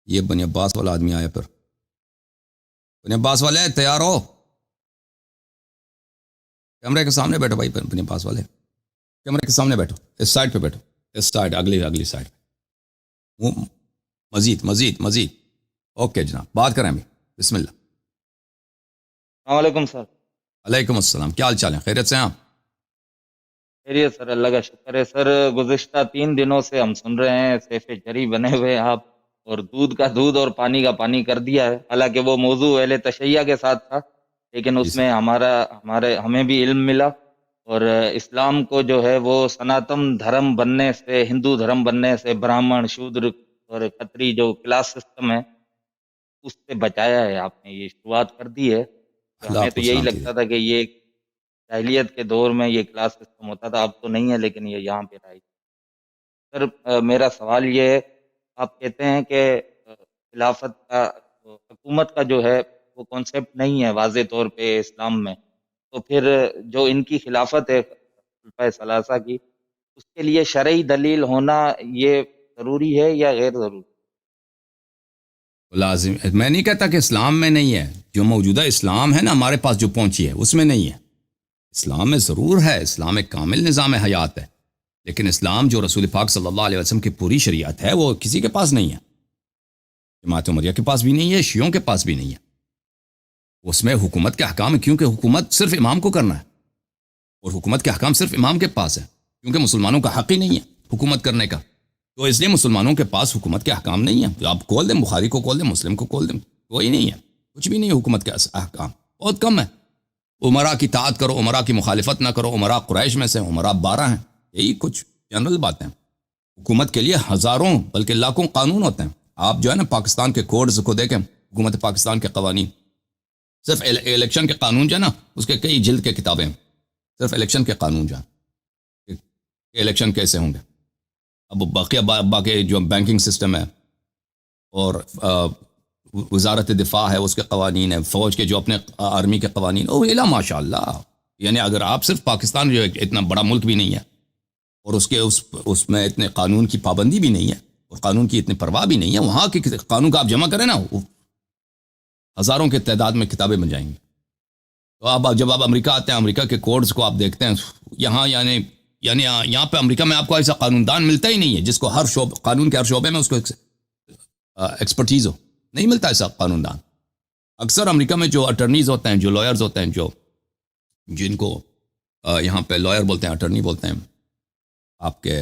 یہ بنی عباس والا آدمی آیا پھر. بنی عباس والے تیار ہو؟ کیمرے کے سامنے بیٹھو بھائی. بنی عباس والے کیمرے کے سامنے بیٹھو. اس سائڈ پہ بیٹھو. اس سائڈ اگلی سائڈ. وہ مزید. اوکے جناب بات کریں ابھی. بسم اللہ. السلام علیکم سر. علیکم السلام. کیا حال چال ہے؟ خیریت سے ہیں آپ؟ خیریت سر، اللہ کا شکر ہے سر. گزشتہ 3 دنوں سے ہم سن رہے ہیں سیف جری بنے ہوئے آپ، اور دودھ کا دودھ اور پانی کا پانی کر دیا ہے. حالانکہ وہ موضوع اہل تشیع کے ساتھ تھا، لیکن جی اس سر. میں ہمیں بھی علم ملا. اور اسلام کو جو ہے وہ سناتن دھرم بننے سے، ہندو دھرم بننے سے، براہمن، شودر اور کھتری جو کلاس سسٹم ہے اس سے بچایا ہے. آپ نے یہ شروعات کر دی ہے. تو اللہ ہمیں آپ تو کو یہی سلامتی دے. لگتا تھا کہ یہ جاہلیت کے دور میں یہ کلاس سسٹم ہوتا تھا، اب تو نہیں ہے، لیکن یہ یہاں پہ رہا. سر میرا سوال یہ ہے، آپ کہتے ہیں کہ خلافت کا، حکومت کا جو ہے وہ کانسیپٹ نہیں ہے واضح طور پہ اسلام میں، تو پھر جو ان کی خلافت ہے خلفائے ثلاثہ کی، اس کے لیے شرعی دلیل ہونا یہ ضروری ہے یا غیر ضروری؟ لازم. میں نہیں کہتا کہ اسلام میں نہیں ہے. جو موجودہ اسلام ہے نا ہمارے پاس جو پہنچی ہے اس میں نہیں ہے. اسلام میں ضرور ہے. اسلام ایک کامل نظام حیات ہے، لیکن اسلام جو رسول پاک صلی اللہ علیہ وسلم کی پوری شریعت ہے وہ کسی کے پاس نہیں ہے. جماعت عمریہ کے پاس بھی نہیں ہے، شیعوں کے پاس بھی نہیں ہے. اس میں حکومت کے احکام ہے، کیونکہ حکومت صرف امام کو کرنا ہے، اور حکومت کے احکام صرف امام کے پاس ہے، کیونکہ مسلمانوں کا حق ہی نہیں ہے حکومت کرنے کا. تو اس لیے مسلمانوں کے پاس حکومت کے احکام نہیں ہیں. آپ کھول دیں بخاری کو، کھول دیں مسلم کو، کھول دیں، کوئی نہیں ہے. کچھ بھی نہیں ہے حکومت کے احکام. بہت کم ہے. عمرا کی اطاعت کرو، عمرا کی مخالفت نہ کرو. عمرا قریش میں سے، عمرا 12 ہیں. یہی کچھ جنرل باتیں. حکومت کے لیے ہزاروں بلکہ لاکھوں قانون ہوتے ہیں. آپ جو ہے نا پاکستان کے کوڈز کو دیکھیں، حکومت پاکستان کے قوانین، صرف الیکشن کے قانون جو ہے نا اس کے کئی جلد کے کتابیں ہیں. صرف الیکشن کے قانون جو ہے کہ الیکشن کیسے ہوں گے. اب باقی جو بینکنگ سسٹم ہے اور وزارت دفاع ہے اس کے قوانین ہیں، فوج کے جو اپنے آرمی کے قوانین، او الا ماشاء اللہ. یعنی اگر آپ صرف پاکستان جو اتنا بڑا ملک بھی نہیں ہے اور اس میں اتنے قانون کی پابندی بھی نہیں ہے اور قانون کی اتنی پرواہ بھی نہیں ہے، وہاں کے قانون کا آپ جمع کریں نا ہزاروں کے تعداد میں کتابیں بن جائیں گی. تو اب جب آپ امریکہ آتے ہیں، امریکہ کے کوڈز کو آپ دیکھتے ہیں، یہاں یعنی یہاں پہ امریکہ میں آپ کو ایسا قانون دان ملتا ہی نہیں ہے جس کو قانون کے ہر شعبے میں اس کو ایکسپرٹیز ہو. نہیں ملتا ایسا قانون دان. اکثر امریکہ میں جو اٹرنیز ہوتے ہیں، جو لائرز ہوتے ہیں، جن کو یہاں پہ لائر بولتے ہیں، اٹرنی بولتے ہیں، آپ کے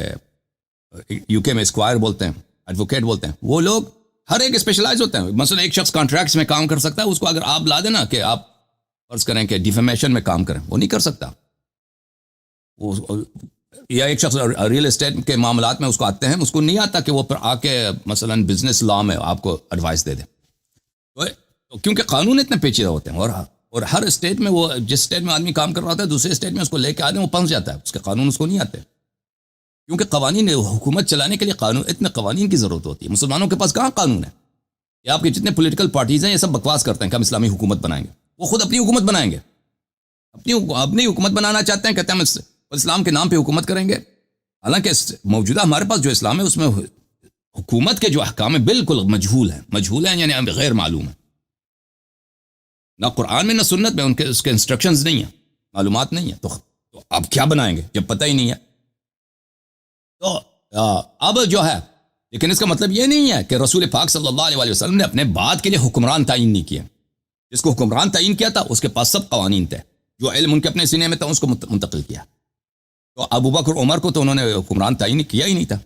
یو کے میں اسکوائر بولتے ہیں، ایڈوکیٹ بولتے ہیں، وہ لوگ ہر ایک اسپیشلائز ہوتے ہیں. مثلا ایک شخص کانٹریکٹس میں کام کر سکتا ہے، اس کو اگر آپ لا دینا کہ آپ فرض کریں کہ ڈیفیمیشن میں کام کریں، وہ نہیں کر سکتا. یا ایک شخص ریئل اسٹیٹ کے معاملات میں اس کو آتے ہیں، اس کو نہیں آتا کہ وہ پھر آ کے مثلا بزنس لا میں آپ کو ایڈوائس دے دے. کیونکہ قانون اتنے پیچیدہ ہوتے ہیں، اور ہر اسٹیٹ میں وہ جس اسٹیٹ میں آدمی کام کر رہا ہوتا ہے دوسرے اسٹیٹ میں اس کو لے کے آدمی وہ پھنس جاتا ہے، اس کے قانون اس کو نہیں آتے. کیونکہ قوانین حکومت چلانے کے لیے اتنے قوانین کی ضرورت ہوتی ہے. مسلمانوں کے پاس کہاں قانون ہے؟ یہ آپ کے جتنے پولیٹیکل پارٹیز ہیں یہ سب بکواس کرتے ہیں کہ ہم اسلامی حکومت بنائیں گے. وہ خود اپنی حکومت بنائیں گے، اپنی حکومت بنانا چاہتے ہیں، کہتے ہیں ہم اسلام کے نام پہ حکومت کریں گے. حالانکہ موجودہ ہمارے پاس جو اسلام ہے اس میں حکومت کے جو احکام ہیں بالکل مجہول ہیں یعنی غیر معلوم ہے. نہ قرآن میں نہ سنت میں اس کے انسٹرکشنز نہیں ہیں، معلومات نہیں ہیں. تو اب کیا بنائیں گے جب پتہ ہی نہیں ہے؟ تو اب جو ہے، لیکن اس کا مطلب یہ نہیں ہے کہ رسول پاک صلی اللہ علیہ وسلم نے اپنے بعد کے لیے حکمران تعین نہیں کیا. جس کو حکمران تعین کیا تھا اس کے پاس سب قوانین تھے، جو علم ان کے اپنے سینے میں تھا اس کو منتقل کیا. تو ابو بکر عمر کو تو انہوں نے حکمران تعین کیا ہی نہیں تھا.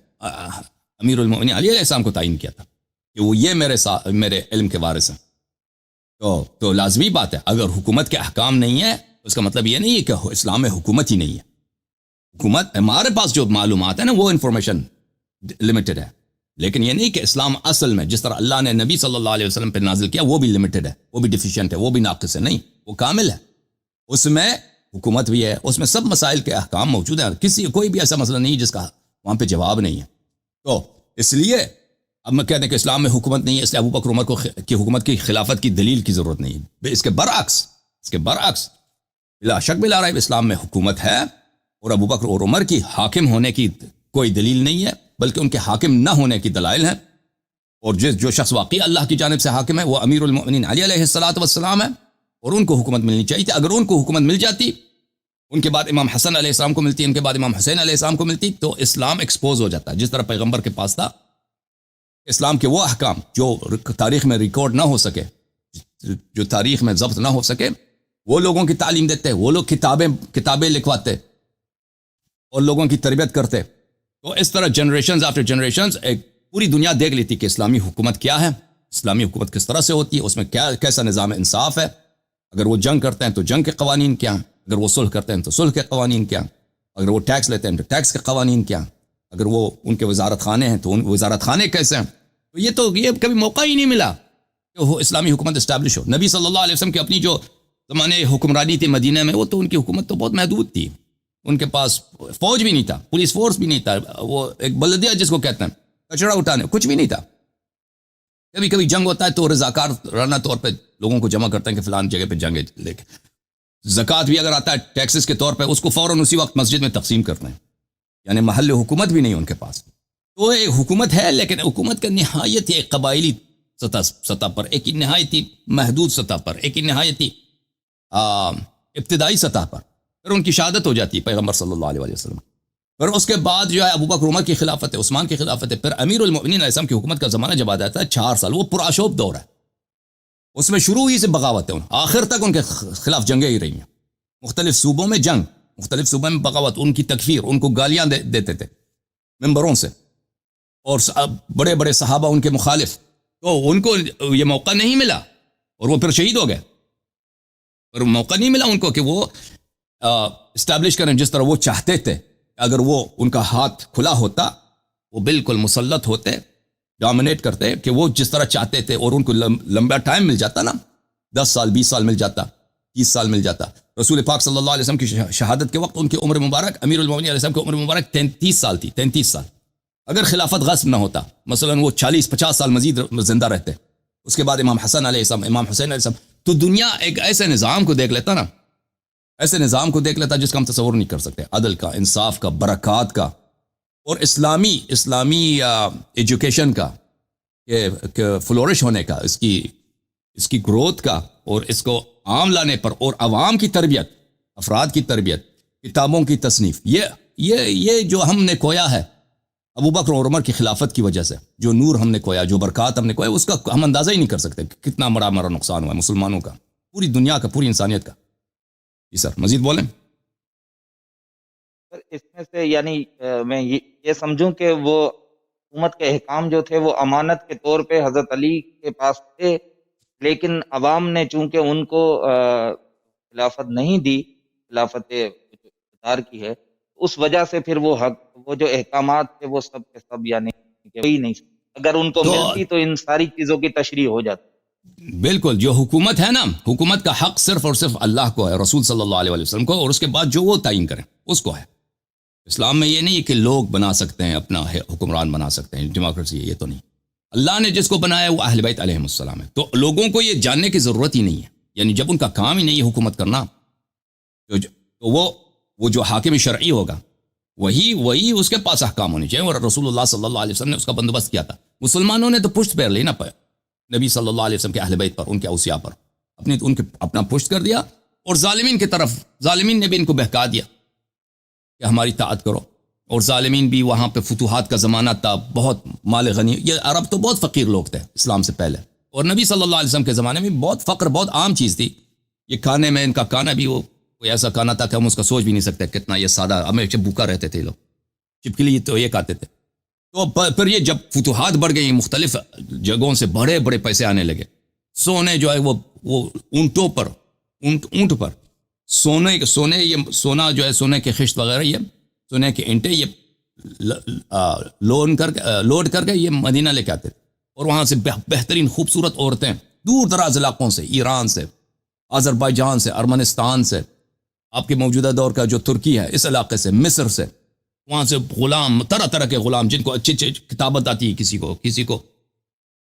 امیر المؤمنین علی علیہ السلام کو تعین کیا تھا کہ وہ یہ میرے علم کے وارث ہیں. تو لازمی بات ہے اگر حکومت کے احکام نہیں ہے اس کا مطلب یہ نہیں ہے کہ اسلام میں حکومت ہی نہیں ہے. حکومت ہمارے پاس جو معلومات ہیں نا وہ انفارمیشن لمیٹڈ ہے، لیکن یہ نہیں کہ اسلام اصل میں جس طرح اللہ نے نبی صلی اللہ علیہ وسلم پہ نازل کیا وہ بھی لمیٹڈ ہے، وہ بھی ڈیفیشینٹ ہے، وہ بھی ناقص ہے. نہیں، وہ کامل ہے. اس میں حکومت بھی ہے، اس میں سب مسائل کے احکام موجود ہیں. کوئی بھی ایسا مسئلہ نہیں جس کا وہاں پہ جواب نہیں ہے. تو اس لیے اب میں کہتے ہیں کہ اسلام میں حکومت نہیں ہے اس لیے ابو بکر عمر کی حکومت کی خلافت کی دلیل کی ضرورت نہیں ہے. اس کے برعکس بلا شک بلا رہا ہے اسلام میں حکومت ہے، اور ابو بکر اور عمر کی حاکم ہونے کی کوئی دلیل نہیں ہے، بلکہ ان کے حاکم نہ ہونے کی دلائل ہیں. اور جو شخص واقعی اللہ کی جانب سے حاکم ہے وہ امیر المؤمنین علی علیہ الصلوۃ والسلام ہے، اور ان کو حکومت ملنی چاہیے تھی۔ اگر ان کو حکومت مل جاتی، ان کے بعد امام حسن علیہ السلام کو ملتی، ان کے بعد امام حسین علیہ السلام کو ملتی، تو اسلام ایکسپوز ہو جاتا، جس طرح پیغمبر کے پاس تھا اسلام کے وہ احکام جو تاریخ میں ریکارڈ نہ ہو سکے، جو تاریخ میں ضبط نہ ہو سکے، وہ لوگوں کی تعلیم دیتے، وہ لوگ کتابیں لکھواتے اور لوگوں کی تربیت کرتے۔ تو اس طرح جنریشنز آفٹر جنریشنز ایک پوری دنیا دیکھ لیتی کہ اسلامی حکومت کیا ہے، اسلامی حکومت کس طرح سے ہوتی ہے، اس میں کیسا نظام انصاف ہے، اگر وہ جنگ کرتے ہیں تو جنگ کے قوانین کیا ہیں، اگر وہ صلح کرتے ہیں تو صلح کے قوانین کیا ہیں، اگر وہ ٹیکس لیتے ہیں تو ٹیکس کے قوانین کیا ہیں، اگر وہ ان کے وزارت خانے ہیں تو ان وزارت خانے کیسے ہیں۔ تو یہ کبھی موقع ہی نہیں ملا کہ وہ اسلامی حکومت اسٹیبلش ہو۔ نبی صلی اللہ علیہ وسلم کی اپنی جو زمانے حکمرانی تھی مدینہ میں، وہ تو ان کی حکومت تو بہت محدود تھی، ان کے پاس فوج بھی نہیں تھا، پولیس فورس بھی نہیں تھا، وہ ایک بلدیہ جس کو کہتے ہیں، کچرا اٹھانے، کچھ بھی نہیں تھا۔ کبھی کبھی جنگ ہوتا ہے تو رضاکار رانہ طور پہ لوگوں کو جمع کرتے ہیں کہ فلان جگہ پہ جنگ لے کے، زکوٰۃ بھی اگر آتا ہے ٹیکسز کے طور پہ، اس کو فوراً اسی وقت مسجد میں تقسیم کرتے ہیں، یعنی محل حکومت بھی نہیں ان کے پاس۔ تو ایک حکومت ہے، لیکن حکومت کا نہایت ایک قبائلی سطح پر، ایک نہایت محدود سطح پر، ایک نہایت ابتدائی سطح پر۔ پھر ان کی شہادت ہو جاتی ہے پیغمبر صلی اللہ علیہ وسلم، پھر اس کے بعد جو ہے ابوبکر عمر کی خلافت ہے، عثمان کی خلافت ہے، پھر امیر المؤمنین علیہ السلام کی حکومت کا زمانہ جب آ جاتا ہے 4 سال، وہ پرآشوب دور ہے، اس میں شروع ہی سے بغاوت ہے، آخر تک ان کے خلاف جنگیں ہی رہی ہیں، مختلف صوبوں میں جنگ، مختلف صوبوں میں بغاوت، ان کی تکفیر، ان کو گالیاں دیتے تھے ممبروں سے، اور بڑے بڑے صحابہ ان کے مخالف، تو ان کو یہ موقع نہیں ملا اور وہ پھر شہید ہو گئے، اور موقع نہیں ملا ان کو کہ وہ اسٹیبلش کریں جس طرح وہ چاہتے تھے۔ اگر وہ ان کا ہاتھ کھلا ہوتا، وہ بالکل مسلط ہوتے، ڈومینیٹ کرتے، کہ وہ جس طرح چاہتے تھے، اور ان کو لمبا ٹائم مل جاتا نا، 10 سال 20 سال مل جاتا، 30 سال مل جاتا۔ رسول پاک صلی اللہ علیہ وسلم کی شہادت کے وقت ان کی عمر مبارک، امیر المؤمنین علیہ السلام کی عمر مبارک 33 سال تھی، 33 سال۔ اگر خلافت غصب نہ ہوتا، مثلا وہ 40-50 سال مزید زندہ رہتے، اس کے بعد امام حسن علیہ السلام، امام حسین علیہ السلام، تو دنیا ایک ایسے نظام کو دیکھ لیتا نا، ایسے نظام کو دیکھ لیتا جس کا ہم تصور نہیں کر سکتے، عدل کا، انصاف کا، برکات کا، اور اسلامی ایجوکیشن کا، کہ فلورش ہونے کا، اس کی گروتھ کا، اور اس کو عام لانے پر، اور عوام کی تربیت، افراد کی تربیت، کتابوں کی تصنیف، یہ جو ہم نے کھویا ہے ابوبکر اور عمر کی خلافت کی وجہ سے، جو نور ہم نے کھویا، جو برکات ہم نے کھویا، اس کا ہم اندازہ ہی نہیں کر سکتے کتنا مرا نقصان ہوا ہے مسلمانوں کا، پوری دنیا کا، پوری انسانیت کا۔ جی سر، مزید بولیں۔ سر اس میں سے یعنی میں یہ سمجھوں کہ وہ حکومت کے احکام جو تھے وہ امانت کے طور پہ حضرت علی کے پاس تھے، لیکن عوام نے چونکہ ان کو خلافت نہیں دی، خلافت اختیار کی ہے، اس وجہ سے پھر وہ جو احکامات تھے وہ سب کے سب یعنی کہ وہی نہیں، اگر ان کو ملتی تو ان ساری چیزوں کی تشریح ہو جاتی۔ بالکل، جو حکومت ہے نا، حکومت کا حق صرف اور صرف اللہ کو ہے، رسول صلی اللہ علیہ وسلم کو، اور اس کے بعد جو وہ تعین کریں اس کو ہے۔ اسلام میں یہ نہیں ہے کہ لوگ بنا سکتے ہیں، اپنا حکمران بنا سکتے ہیں، ڈیموکریسی ہے، یہ تو نہیں۔ اللہ نے جس کو بنایا وہ اہل بیت علیہم السلام ہے، تو لوگوں کو یہ جاننے کی ضرورت ہی نہیں ہے، یعنی جب ان کا کام ہی نہیں ہے حکومت کرنا، تو وہ جو حاکم شرعی ہوگا وہی اس کے پاس احکام ہونے چاہیے، اور رسول اللہ صلی اللہ علیہ وسلم نے اس کا بندوبست کیا تھا۔ مسلمانوں نے تو پشت پھیر لی نا نبی صلی اللہ علیہ وسلم کے اہل بیت پر، ان کے اوصیاء پر، اپنا پشت کر دیا، اور ظالمین کی طرف، ظالمین نے بھی ان کو بہکا دیا کہ ہماری طاعت کرو، اور ظالمین بھی، وہاں پہ فتوحات کا زمانہ تھا، بہت مال غنی، یہ عرب تو بہت فقیر لوگ تھے اسلام سے پہلے، اور نبی صلی اللہ علیہ وسلم کے زمانے میں بہت فقر بہت عام چیز تھی۔ یہ کھانے میں ان کا کھانا بھی وہ کوئی ایسا کھانا تھا کہ ہم اس کا سوچ بھی نہیں سکتے کتنا یہ سادہ، ہمیشہ بھوکا رہتے تھے لوگ، چپکلی تو یہ کھاتے تھے۔ تو پھر یہ جب فتوحات بڑھ گئی، مختلف جگہوں سے بڑے بڑے پیسے آنے لگے، سونے جو ہے وہ اونٹوں پر، اونٹ پر سونا جو ہے، سونے کے خشت وغیرہ، یہ سونے کے اینٹیں، یہ لوڈ کر کے یہ مدینہ لے کے آتے تھے، اور وہاں سے بہترین خوبصورت عورتیں دور دراز علاقوں سے، ایران سے، آذربائیجان سے، ارمنستان سے، آپ کے موجودہ دور کا جو ترکی ہے اس علاقے سے، مصر سے، وہاں سے غلام، طرح طرح کے غلام، جن کو اچھی کتابت آتی ہے،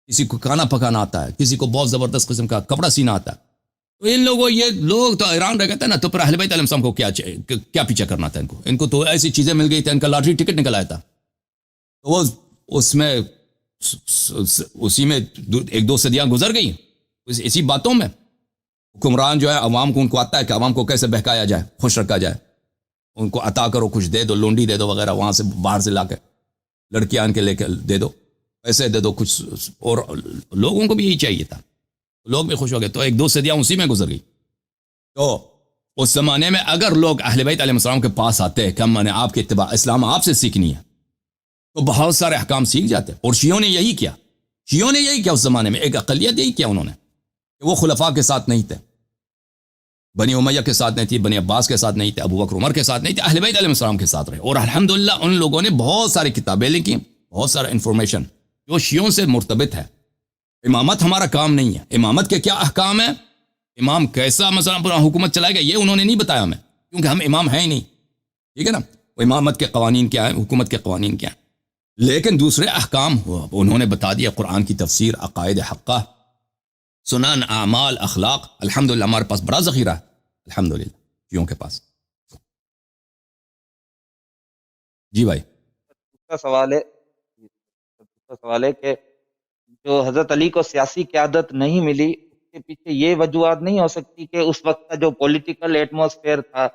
کسی کو کھانا پکانا آتا ہے، کسی کو بہت زبردست قسم کا کپڑا سینا آتا ہے، تو ان لوگوں، یہ لوگ تو ایران رہ گئے تھے نا، تو پھر اہل بیت علیہ السلام کو کیا پیچھا کرنا تھا، ان کو تو ایسی چیزیں مل گئی تھی، ان کا لاٹری ٹکٹ نکل آیا تھا، تو وہ اس میں اسی میں ایک دو صدیاں گزر گئی اسی باتوں میں. حکمران جو ہے عوام کو ان کو آتا ہے کہ عوام کو کیسے بہکایا جائے, خوش رکھا جائے, ان کو عطا کرو, کچھ دے دو, لونڈی دے دو وغیرہ, وہاں سے باہر سے لا کے لڑکیاں ان کے لے کے دے دو, پیسے دے دو کچھ, اور لوگوں کو بھی یہی چاہیے تھا, لوگ بھی خوش ہو گئے. تو ایک دو صدیاں اسی میں گزر گئی. تو اس زمانے میں اگر لوگ اہل بیت علیہ السلام کے پاس آتے کہ ہم نے آپ کے اتباع اسلام آپ سے سیکھنی ہے, تو بہت سارے احکام سیکھ جاتے. اور شیعوں نے یہی کیا, شیعوں نے یہی کیا اس زمانے میں, ایک اقلیت یہی کیا انہوں نے, کہ وہ خلفاء کے ساتھ نہیں تھے, بنی امیہ کے ساتھ نہیں تھی, بنی عباس کے ساتھ نہیں تھے, ابو بکر عمر کے ساتھ نہیں تھے, اہل بیت علیہ السلام کے ساتھ رہے. اور الحمدللہ ان لوگوں نے بہت ساری کتابیں لکھی, بہت سارا انفارمیشن جو شیعوں سے مرتبط ہے. امامت ہمارا کام نہیں ہے, امامت کے کیا احکام ہیں, امام کیسا مثلا پورا حکومت چلائے گا, یہ انہوں نے نہیں بتایا ہمیں, کیونکہ ہم امام ہیں ہی نہیں, ٹھیک ہے نا. وہ امامت کے قوانین کیا ہیں, حکومت کے قوانین کیا ہیں, لیکن دوسرے احکام انہوں نے بتا دیا. قرآن کی تفسیر, عقائد حقہ, سنن, اعمال, اخلاق, الحمدللہ ہمارے پاس بڑا ذخیرہ ہے الحمدللہ شیعوں کے پاس. جی بھائی. دوسرا سوال ہے کہ جو حضرت علی کو سیاسی قیادت نہیں ملی, اس کے پیچھے یہ وجوہات نہیں ہو سکتی کہ اس وقت کا جو پولیٹیکل ایٹماسفیئر تھا,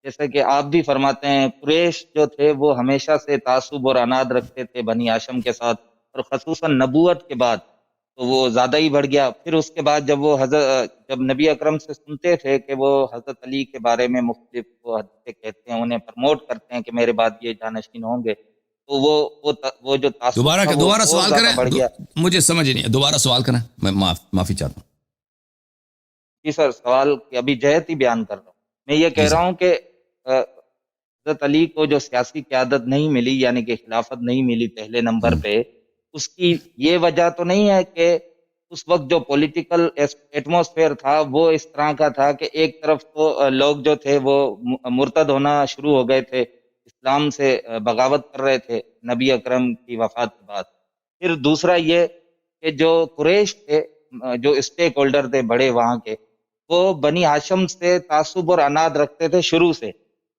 جیسے کہ آپ بھی فرماتے ہیں قریش جو تھے وہ ہمیشہ سے تعصب اور عناد رکھتے تھے بنی ہاشم کے ساتھ, اور خصوصاً نبوت کے بعد تو وہ زیادہ ہی بڑھ گیا. پھر اس کے بعد جب نبی اکرم سے سنتے تھے کہ وہ حضرت علی کے بارے میں مختلف وہ حدیثیں کہتے ہیں, انہیں پرموٹ کرتے ہیں کہ میرے بعد یہ جانشین ہوں گے, تو وہ جو تعصب تھا وہ دوبارہ اور سوال زیادہ بڑھ گیا. کریں, مجھے سمجھ نہیں, دوبارہ سوال کریں, میں معافی چاہتا ہوں. جی سر, سوال کی ابھی جہت ہی بیان کر رہا ہوں. میں یہ جی کہہ سر. رہا ہوں کہ حضرت علی کو جو سیاسی قیادت نہیں ملی, یعنی کہ خلافت نہیں ملی پہلے نمبر پہ, اس کی یہ وجہ تو نہیں ہے کہ اس وقت جو پولیٹیکل ایٹماسفیئر تھا وہ اس طرح کا تھا کہ ایک طرف تو لوگ جو تھے وہ مرتد ہونا شروع ہو گئے تھے, اسلام سے بغاوت کر رہے تھے نبی اکرم کی وفات کے بعد. پھر دوسرا یہ کہ جو قریش تھے, جو اسٹیک ہولڈر تھے بڑے وہاں کے, وہ بنی ہاشم سے تعصب اور عناد رکھتے تھے شروع سے.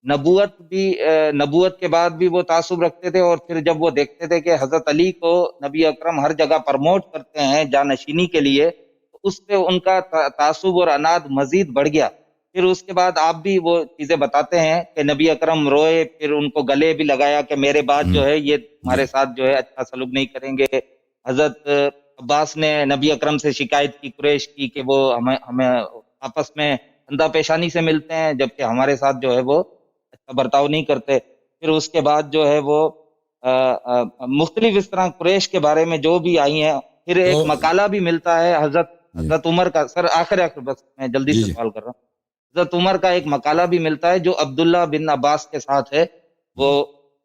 نبوت کے بعد بھی وہ تعصب رکھتے تھے, اور پھر جب وہ دیکھتے تھے کہ حضرت علی کو نبی اکرم ہر جگہ پرموٹ کرتے ہیں جانشینی کے لیے, تو اس سے ان کا تعصب اور عناد مزید بڑھ گیا. پھر اس کے بعد آپ بھی وہ چیزیں بتاتے ہیں کہ نبی اکرم روئے, پھر ان کو گلے بھی لگایا کہ میرے بعد جو ہے یہ ہمارے ساتھ جو ہے اچھا سلوک نہیں کریں گے. حضرت عباس نے نبی اکرم سے شکایت کی قریش کی کہ وہ ہمیں آپس میں اندھا پیشانی سے ملتے ہیں, جبکہ ہمارے ساتھ جو ہے وہ اچھا برتاؤ نہیں کرتے. پھر اس کے بعد جو ہے وہ مختلف اس طرح قریش کے بارے میں جو بھی آئی ہیں. پھر ایک مقالہ بھی ملتا ہے حضرت عمر کا, سر آخر بس میں جلدی سے سوال کر رہا ہوں. حضرت عمر کا ایک مقالہ بھی ملتا ہے جو عبداللہ بن عباس کے ساتھ ہے,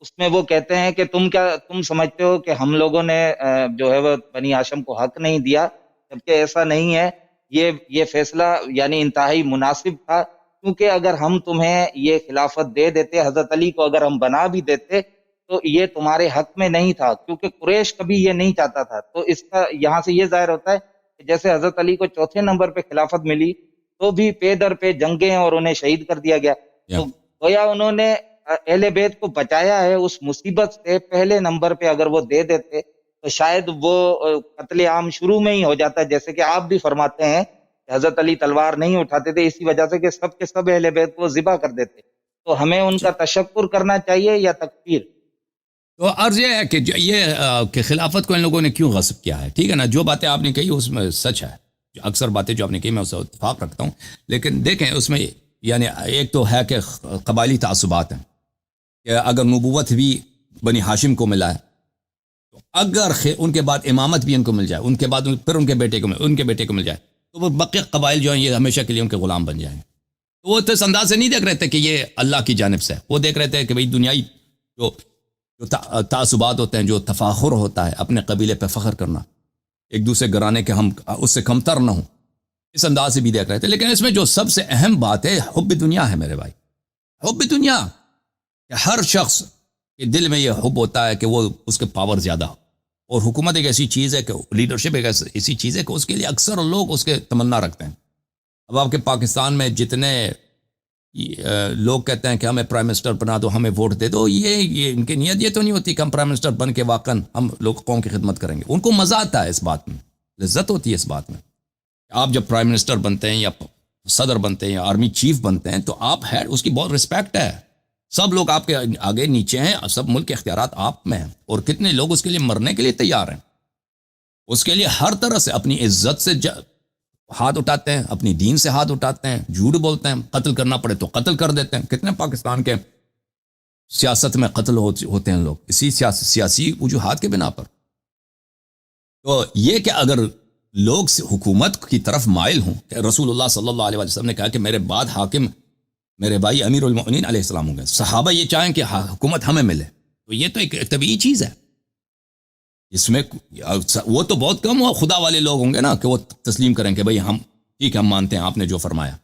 اس میں وہ کہتے ہیں کہ تم سمجھتے ہو کہ ہم لوگوں نے جو ہے وہ بنی ہاشم کو حق نہیں دیا, جبکہ ایسا نہیں ہے. یہ فیصلہ یعنی انتہائی مناسب تھا, کیونکہ اگر ہم تمہیں یہ خلافت دے دیتے, حضرت علی کو اگر ہم بنا بھی دیتے, تو یہ تمہارے حق میں نہیں تھا, کیونکہ قریش کبھی یہ نہیں چاہتا تھا. تو اس کا یہاں سے یہ ظاہر ہوتا ہے کہ جیسے حضرت علی کو چوتھے نمبر پہ خلافت ملی, تو بھی پے در پہ جنگیں اور انہیں شہید کر دیا گیا. تو گویا انہوں نے اہل بیت کو بچایا ہے اس مصیبت سے. پہلے نمبر پہ اگر وہ دے دیتے تو شاید وہ قتل عام شروع میں ہی ہو جاتا ہے, جیسے کہ آپ بھی فرماتے ہیں کہ حضرت علی تلوار نہیں اٹھاتے تھے اسی وجہ سے کہ سب کے سب اہل بیت کو ذبح کر دیتے. تو ہمیں ان کا تشکر کرنا چاہیے یا تکفیر؟ تو عرض یہ ہے کہ کہ خلافت کو ان لوگوں نے کیوں غصب کیا ہے, ٹھیک ہے نا. جو باتیں آپ نے کہی اس میں سچ ہے, اکثر باتیں جو آپ نے کہی میں اس سے اتفاق رکھتا ہوں, لیکن دیکھیں اس میں یعنی ایک تو ہے کہ قبائلی تعصبات ہیں, کہ اگر نبوت بھی بنی ہاشم کو ملا ہے, تو اگر ان کے بعد امامت بھی ان کو مل جائے, ان کے بعد پھر ان کے بیٹے کو مل جائے, تو وہ بقیہ قبائل جو ہیں یہ ہمیشہ کے لیے ان کے غلام بن جائیں گے. تو وہ اس انداز سے نہیں دیکھ رہے تھے کہ یہ اللہ کی جانب سے, وہ دیکھ رہے تھے کہ بھئی دنیائی جو تعصبات ہوتے ہیں, جو تفاخر ہوتا ہے اپنے قبیلے پہ فخر کرنا, ایک دوسرے گرانے کے ہم اس سے کمتر نہ ہوں, اس انداز سے بھی دیکھ رہے تھے. لیکن اس میں جو سب سے اہم بات ہے حب دنیا ہے میرے بھائی, حب دنیا. کہ ہر شخص کے دل میں یہ حب ہوتا ہے کہ وہ اس کے پاور زیادہ ہو, اور حکومت ایک ایسی چیز ہے کہ لیڈرشپ ایک ایسی چیز ہے کہ اس کے لیے اکثر لوگ اس کے تمنا رکھتے ہیں. اب آپ کے پاکستان میں جتنے لوگ کہتے ہیں کہ ہمیں پرائم منسٹر بنا دو، ہمیں ووٹ دے دو، یہ ان کی نیت یہ تو نہیں ہوتی کہ ہم پرائم منسٹر بن کے واقعا ہم لوگ قوم کی خدمت کریں گے. ان کو مزہ آتا ہے اس بات میں، لذت ہوتی ہے اس بات میں. آپ جب پرائم منسٹر بنتے ہیں یا صدر بنتے ہیں یا آرمی چیف بنتے ہیں تو آپ ہے اس کی بہت رسپیکٹ ہے. سب لوگ آپ کے آگے نیچے ہیں، سب ملک کے اختیارات آپ میں ہیں، اور کتنے لوگ اس کے لیے مرنے کے لیے تیار ہیں. اس کے لیے ہر طرح سے اپنی عزت سے ہاتھ اٹھاتے ہیں، اپنی دین سے ہاتھ اٹھاتے ہیں، جھوٹ بولتے ہیں، قتل کرنا پڑے تو قتل کر دیتے ہیں. کتنے پاکستان کے سیاست میں قتل ہوتے ہیں لوگ اسی سیاسی وجوہات کے بنا پر. تو یہ کہ اگر لوگ حکومت کی طرف مائل ہوں، کہ رسول اللہ صلی اللہ علیہ وسلم نے کہا کہ میرے بعد حاکم میرے بھائی امیر المؤمنین علیہ السلام ہوں گے، صحابہ یہ چاہیں کہ حکومت ہمیں ملے، تو یہ تو ایک طبیعی چیز ہے. اس میں وہ تو بہت کم ہو خدا والے لوگ ہوں گے نا کہ وہ تسلیم کریں کہ بھئی ہم ٹھیک ہے، ہم مانتے ہیں آپ نے جو فرمایا.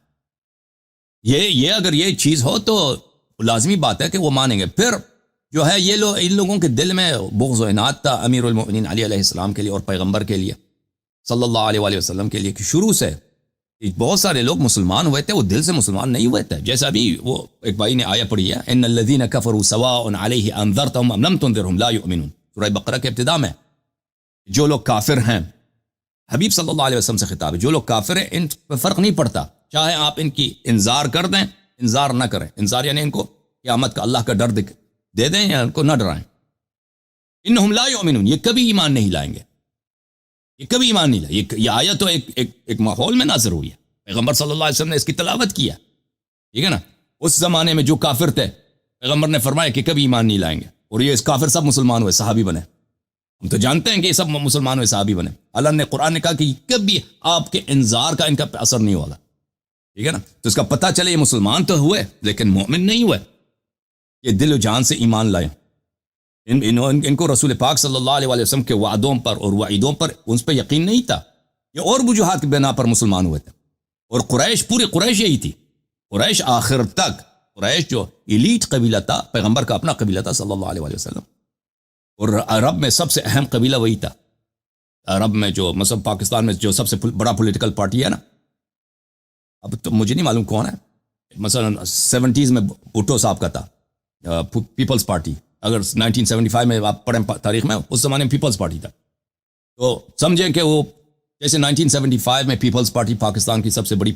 یہ اگر یہ چیز ہو تو لازمی بات ہے کہ وہ مانیں گے. پھر جو ہے یہ لوگ، ان لوگوں کے دل میں بغض و عناد تھا امیر المؤمنین علی علیہ السلام کے لیے اور پیغمبر کے لیے صلی اللہ علیہ وآلہ وسلم کے لیے، کہ شروع سے بہت سارے لوگ مسلمان ہوئے تھے، وہ دل سے مسلمان نہیں ہوئے تھے. جیسا ابھی وہ ایک بھائی نے آیہ پڑھی ہے، ان الذین کفروا سواء علیہ انذرتهم ام لم تنذرهم لا یؤمنون، سورہ بقرہ کے ابتدا میں. جو لوگ کافر ہیں، حبیب صلی اللہ علیہ وسلم سے خطاب ہے، جو لوگ کافر ہیں ان پہ فرق نہیں پڑتا، چاہے آپ ان کی انذار کر دیں، انذار نہ کریں. انذار یعنی ان کو قیامت کا اللہ کا ڈر دے دیں یا ان کو نہ ڈرائیں. انہم لا یؤمنون، یہ کبھی ایمان نہیں لائیں گے، یہ کبھی ایمان نہیں لائیں. یہ آیت تو ایک ماحول میں نازل ہوئی ہے، پیغمبر صلی اللہ علیہ وسلم نے اس کی تلاوت کیا، ٹھیک ہے نا. اس زمانے میں جو کافر تھے پیغمبر نے فرمایا کہ کبھی ایمان نہیں لائیں گے، اور یہ اس کافر سب مسلمان ہوئے، صحابی بنے. ہم تو جانتے ہیں کہ یہ سب مسلمان ہوئے، صحابی بنے. اللہ نے قرآن نے کہا کہ کبھی آپ کے انذار کا ان کا اثر نہیں ہوگا، ٹھیک ہے نا. تو اس کا پتہ چلے یہ مسلمان تو ہوئے لیکن مومن نہیں ہوئے، یہ دل و جان سے ایمان لائے. ان کو رسول پاک صلی اللہ علیہ وسلم کے وعدوں پر اور وعیدوں پر ان پہ یقین نہیں تھا. یہ اور وجوہات کی بنا پر مسلمان ہوئے تھے. اور قریش، پوری قریش یہی تھی. قریش آخر تک، قریش جو ایلیٹ قبیلہ تھا، پیغمبر کا اپنا قبیلہ تھا صلی اللہ علیہ وسلم. اور عرب میں سب سے اہم قبیلہ وہی تھا. عرب میں جو مثلا پاکستان میں جو سب سے بڑا پولیٹیکل پارٹی ہے نا، اب تو مجھے نہیں معلوم کون ہے، مثلا 70s میں بھٹو صاحب کا تھا پیپلز پارٹی. اگر 1975 میں آپ پڑھیں تاریخ میں، اس زمانے میں پیپلز پارٹی تھا. تو سمجھیں کہ وہ جیسے 1975 میں پیپلز پارٹی پاکستان کی سب سے بڑی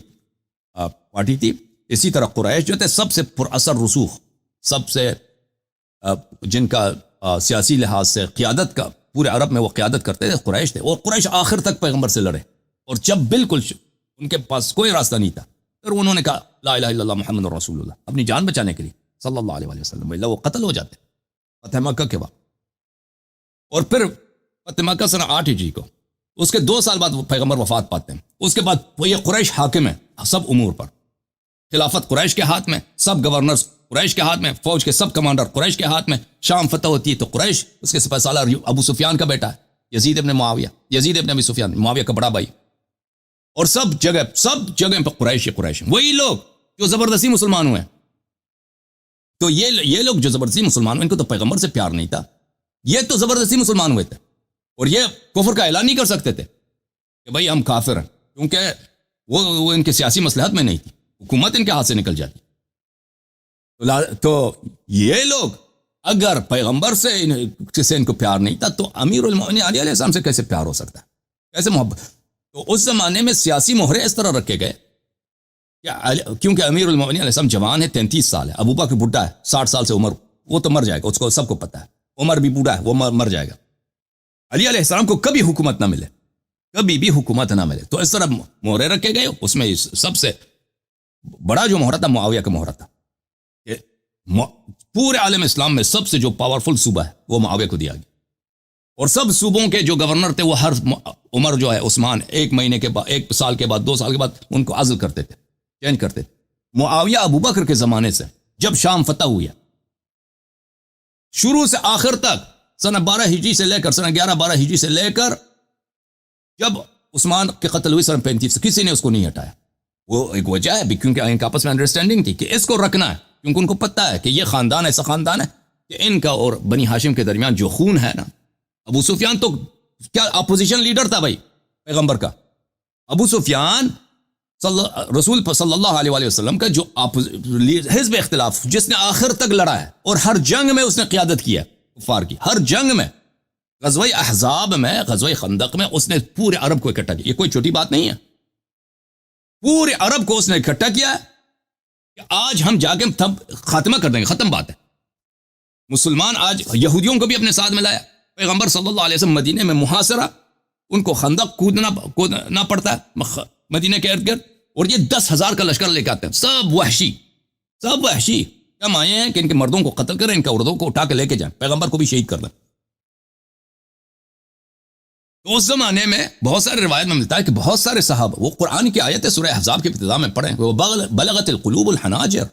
پارٹی تھی، اسی طرح قریش جو تھے سب سے پر اثر رسوخ، سب سے جن کا سیاسی لحاظ سے قیادت کا پورے عرب میں وہ قیادت کرتے تھے، قریش تھے. اور قریش آخر تک پیغمبر سے لڑے، اور جب بالکل ان کے پاس کوئی راستہ نہیں تھا، پھر انہوں نے کہا لا الہ الا اللہ محمد رسول اللہ، اپنی جان بچانے کے لیے صلی اللہ علیہ وسلم. اللہ وہ قتل ہو جاتے فتح مکہ کے بعد. اور پھر فتح مکہ سنہ 8 ہجری کو، اس کے 2 سال بعد وہ پیغمبر وفات پاتے ہیں. اس کے بعد وہ یہ قریش حاکم ہے سب امور پر، خلافت قریش کے ہاتھ میں، سب گورنرز قریش کے ہاتھ میں، فوج کے سب کمانڈر قریش کے ہاتھ میں. شام فتح ہوتی ہے تو قریش، اس کے سپہ سالار ابو سفیان کا بیٹا ہے یزید ابن معاویہ، یزید ابن ابی سفیان، معاویہ کا بڑا بھائی. اور سب جگہ پہ قریش ہیں. وہی لوگ جو زبردستی مسلمان ہوئے ہیں. تو یہ لوگ جو زبردستی مسلمان ہوئے، ان کو تو پیغمبر سے پیار نہیں تھا، یہ تو زبردستی مسلمان ہوئے تھے، اور یہ کفر کا اعلان نہیں کر سکتے تھے کہ بھئی ہم کافر ہیں، کیونکہ وہ ان کے سیاسی مصلحت میں نہیں تھی، حکومت ان کے ہاتھ سے نکل جاتی. تو یہ لوگ اگر پیغمبر سے ان کو پیار نہیں تھا تو امیر المؤمنین علیہ السلام سے کیسے پیار ہو سکتا ہے، کیسے محبت. تو اس زمانے میں سیاسی مہرے اس طرح رکھے گئے کیونکہ امیر المؤمنین علیہ السلام جوان ہے، 33 سال ہے، ابو بکر بڈھا ہے 60 سال سے عمر، وہ تو مر جائے گا، اس کو سب کو پتہ ہے. عمر بھی بوڑھا ہے، وہ مر جائے گا. علی علیہ السلام کو کبھی حکومت نہ ملے، کبھی بھی حکومت نہ ملے. تو اس طرح مہرے رکھے گئے. اس میں سب سے بڑا جو مہرہ تھا معاویہ کا مہرہ تھا. پورے عالم اسلام میں سب سے جو پاورفل صوبہ ہے وہ معاویہ کو دیا گیا، اور سب صوبوں کے جو گورنر تھے وہ ہر عمر جو ہے عثمان 1 مہینے کے بعد، 1 سال کے بعد، 2 سال کے بعد ان کو عزل کرتے تھے، چینج کرتے تھے. معاویہ ابو بکر کے زمانے سے جب شام فتح ہوئی ہے، شروع سے آخر تک سنہ 12 ہجری سے لے کر سنہ 11-12 ہجری سے لے کر جب عثمان کے قتل ہوئی سنہ 35 سے، کسی نے اس کو نہیں ہٹایا. وہ ایک وجہ ہے بھی کیونکہ ان کا آپس میں انڈرسٹینڈنگ تھی کہ اس کو رکھنا ہے، کیونکہ ان کو پتہ ہے کہ یہ خاندان ایسا خاندان ہے کہ ان کا اور بنی ہاشم کے درمیان جو خون ہے نا. ابو سفیان تو کیا اپوزیشن لیڈر تھا بھائی پیغمبر کا. ابو سفیان رسول صلی اللہ علیہ وآلہ وسلم کا جو حزب اختلاف جس نے آخر تک لڑا ہے اور ہر جنگ میں اس نے قیادت کی ہے کفار کی، ہر جنگ میں، غزوہ احزاب میں، غزوہ خندق میں اس نے پورے عرب کو اکٹھا کیا. یہ کوئی چھوٹی بات نہیں ہے. پورے عرب کو اس نے اکٹھا کیا ہے کہ آج ہم جا کے خاتمہ کر دیں گے، ختم بات ہے. مسلمان آج یہودیوں کو بھی اپنے ساتھ ملایا. پیغمبر صلی اللہ علیہ وسلم مدینے میں محاصرہ، ان کو خندق کودنا پڑتا ہے مدینے کے ارد گرد، اور یہ 10,000 کا لشکر لے کے آتے ہیں، سب وحشی. کم آئے ہیں کہ ان کے مردوں کو قتل کریں، ان کے عورتوں کو اٹھا کے لے کے جائیں، پیغمبر کو بھی شہید کر دیں. تو اس زمانے میں بہت سارے روایت میں ملتا ہے کہ بہت سارے صحابہ، وہ قرآن کی آیت سورہ احزاب کے ابتدا میں پڑھیں، وہ بلغت القلوب الحناجر،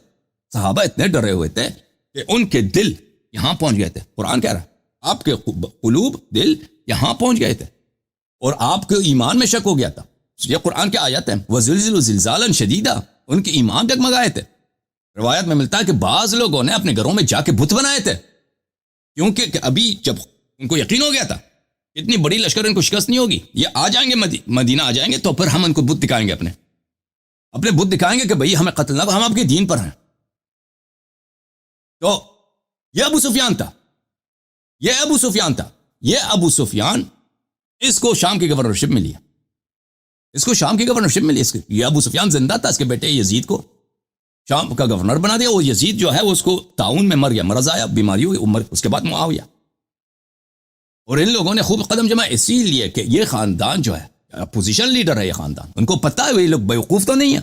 صحابہ اتنے ڈرے ہوئے تھے کہ ان کے دل یہاں پہنچ گئے تھے. قرآن کہہ رہا ہے آپ کے قلوب، دل یہاں پہنچ گئے تھے اور آپ کے ایمان میں شک ہو گیا تھا. یہ قرآن کی آیت ہے. وَزِلْزِلُوا زِلْزَالًا شَدِيدًا، ان کے ایمان ڈگمگائے تھے. روایت میں ملتا ہے کہ بعض لوگوں نے اپنے گھروں میں جا کے بت بنائے تھے، کیونکہ ابھی جب ان کو یقین ہو گیا تھا اتنی بڑی لشکر ان کو شکست نہیں ہوگی، یہ آ جائیں گے مدینہ آ جائیں گے تو پھر ہم ان کو بت دکھائیں گے، اپنے بت دکھائیں گے کہ بھئی ہمیں قتل نہ، ہم آپ کے دین پر ہیں. تو یہ ابو سفیان تھا، یہ ابو سفیان اس کو شام کی گورنرشپ ملی ہے، یہ ابو سفیان زندہ تھا، اس کے بیٹے یزید کو شام کا گورنر بنا دیا. وہ یزید جو ہے وہ اس کو طاعون میں مر گیا، مرض آیا، بیماری ہوئی، عمر اس کے بعد معاویہ. اور ان لوگوں نے خوب قدم جمع، اسی لیے کہ یہ خاندان جو ہے اپوزیشن لیڈر ہے، یہ خاندان، ان کو پتہ ہے یہ لوگ بیوقوف تو نہیں ہے،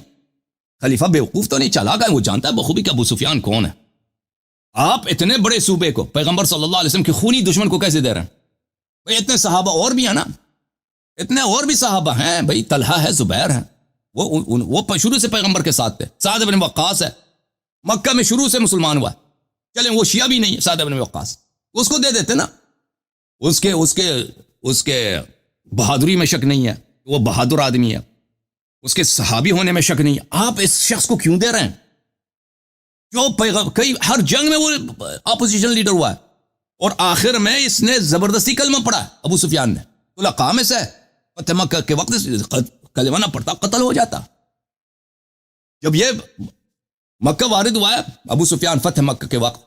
خلیفہ بیوقوف تو نہیں، چالاک ہے، وہ جانتا ہے بخوبی کہ ابو سفیان کون ہے. آپ اتنے بڑے صوبے کو پیغمبر صلی اللہ علیہ وسلم کے خونی دشمن کو کیسے دے رہے ہیں؟ بھئی اتنے صحابہ اور بھی ہیں نا، اتنے اور بھی صحابہ ہیں، بھئی طلحہ ہے، زبیر ہیں، وہ شروع سے پیغمبر کے ساتھ تھے. سعد بن وقاص ہے، مکہ میں شروع سے مسلمان ہوا، چلیں وہ شیعہ بھی نہیں ہے، سعد بن وقاص، اس کو دے دیتے نا. اس کے بہادری میں شک نہیں ہے، وہ بہادر آدمی ہے، اس کے صحابی ہونے میں شک نہیں ہے. آپ اس شخص کو کیوں دے رہے ہیں جو کئی ہر جنگ میں وہ اپوزیشن لیڈر ہوا ہے، اور آخر میں اس نے زبردستی کلمہ پڑھا ہے ابو سفیان نے. طلقاء میں سے فتح مکہ کے وقت کلمہ نہ پڑھتا قتل ہو جاتا. جب یہ مکہ وارد ہوا ہے ابو سفیان فتح مکہ کے وقت،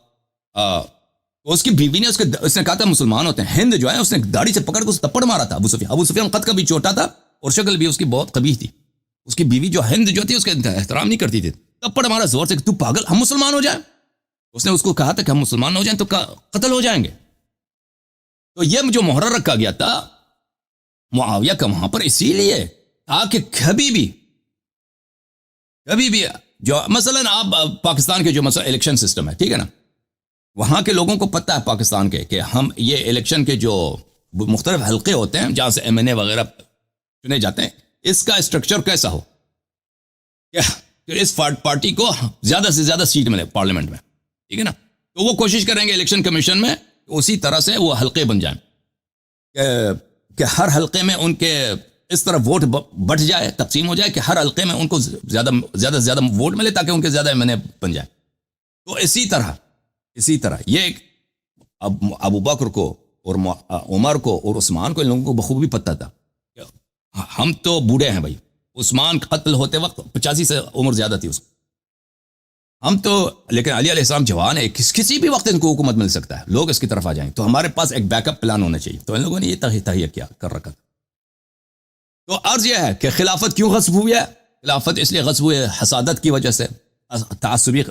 اس کی بیوی نے اس نے کہا تھا مسلمان ہوتے ہیں. ہند جو ہے اس نے داڑھی سے پکڑ کے اس تپڑ مارا تھا ابو سفیان قد کا بھی چھوٹا تھا اور شکل بھی اس کی بہت قبیح تھی. اس کی بیوی جو ہند جو تھی اس کا احترام نہیں کرتی تھی، تپڑ مارا زور سے کہ تو پاگل، ہم مسلمان ہو جائیں. اس نے اس کو کہا تھا کہ ہم مسلمان ہو جائیں تو قتل ہو جائیں گے. تو یہ جو محرر رکھا گیا تھا معاویہ کا وہاں پر اسی لیے تاکہ کبھی بھی جو مثلا آپ پاکستان کے جو مثلا الیکشن سسٹم ہے، ٹھیک ہے نا، وہاں کے لوگوں کو پتہ ہے پاکستان کے کہ ہم یہ الیکشن کے جو مختلف حلقے ہوتے ہیں جہاں سے ایم این اے وغیرہ چنے جاتے ہیں، اس کا اسٹرکچر کیسا ہو کہ اس پارٹی کو زیادہ سے زیادہ سیٹ ملے پارلیمنٹ میں، ٹھیک ہے نا. تو وہ کوشش کریں گے الیکشن کمیشن میں اسی طرح سے وہ حلقے بن جائیں کہ ہر حلقے میں ان کے اس طرح ووٹ بٹ جائے، تقسیم ہو جائے کہ ہر حلقے میں ان کو زیادہ سے زیادہ ووٹ ملے تاکہ ان کے زیادہ ایم این اے بن جائے. تو اسی طرح یہ ابو بکر کو اور عمر کو اور عثمان کو، ان لوگوں کو بخوبی پتہ تھا کہ ہم تو بوڑھے ہیں بھائی. عثمان قتل ہوتے وقت 85 سے عمر زیادہ تھی اس کو، ہم تو، لیکن علی علیہ السلام جوان ہے، کسی بھی وقت ان کو حکومت مل سکتا ہے، لوگ اس کی طرف آ جائیں، تو ہمارے پاس ایک بیک اپ پلان ہونا چاہیے. تو ان لوگوں نے یہ تہیہ کیا کر رکھا تھا. تو عرض یہ ہے کہ خلافت کیوں غصب ہوئی ہے؟ خلافت اس لیے غصب ہوئی ہے حسادت کی وجہ سے، تعصبی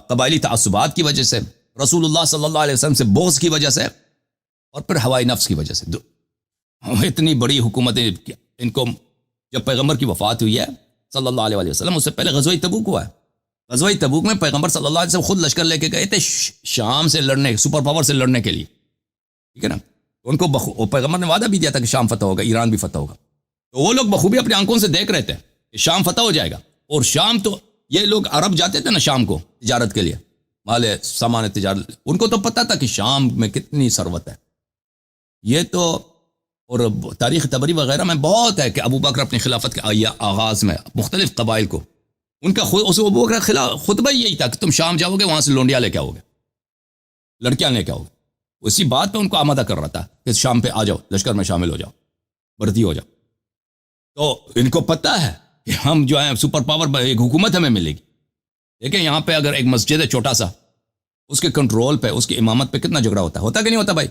قبائلی تعصبات کی وجہ سے، رسول اللہ صلی اللہ علیہ وسلم سے بغض کی وجہ سے، اور پھر ہوائی نفس کی وجہ سے. اتنی بڑی حکومتیں ان کو، جب پیغمبر کی وفات ہوئی ہے صلی اللہ علیہ وسلم، اس سے پہلے غزوہ تبوک ہوا ہے. غزوہ تبوک میں پیغمبر صلی اللہ علیہ وسلم خود لشکر لے کے گئے تھے شام سے لڑنے، سپر پاور سے لڑنے کے لیے، ٹھیک ہے نا. ان کو پیغمبر نے وعدہ بھی دیا تھا کہ شام فتح ہوگا، ایران بھی فتح ہوگا. تو وہ لوگ بخوبی اپنی آنکھوں سے دیکھ رہے تھے کہ شام فتح ہو جائے گا. اور شام تو یہ لوگ عرب جاتے تھے نا شام کو تجارت کے لیے، مال سامان تجارت، ان کو تو پتہ تھا کہ شام میں کتنی ثروت ہے. یہ تو، اور تاریخ طبری وغیرہ میں بہت ہے کہ ابو بکر اپنی خلافت کے آغاز میں مختلف قبائل کو، ان کا ابو بکر خطبہ یہی تھا کہ تم شام جاؤ گے، وہاں سے لونڈیاں لے کے آؤ گے، لڑکیاں لے کے آؤ گے. اسی بات پہ ان کو آمادہ کر رہا تھا کہ شام پہ آ جاؤ، لشکر میں شامل ہو جاؤ، بھرتی ہو جاؤ. تو ان کو پتہ ہے کہ ہم جو ہیں سپر پاور، ایک حکومت ہمیں ملے گی. دیکھیں یہاں پہ اگر ایک مسجد ہے چھوٹا سا، اس کے کنٹرول پہ، اس کی امامت پہ کتنا جھگڑا ہوتا کہ نہیں ہوتا بھائی؟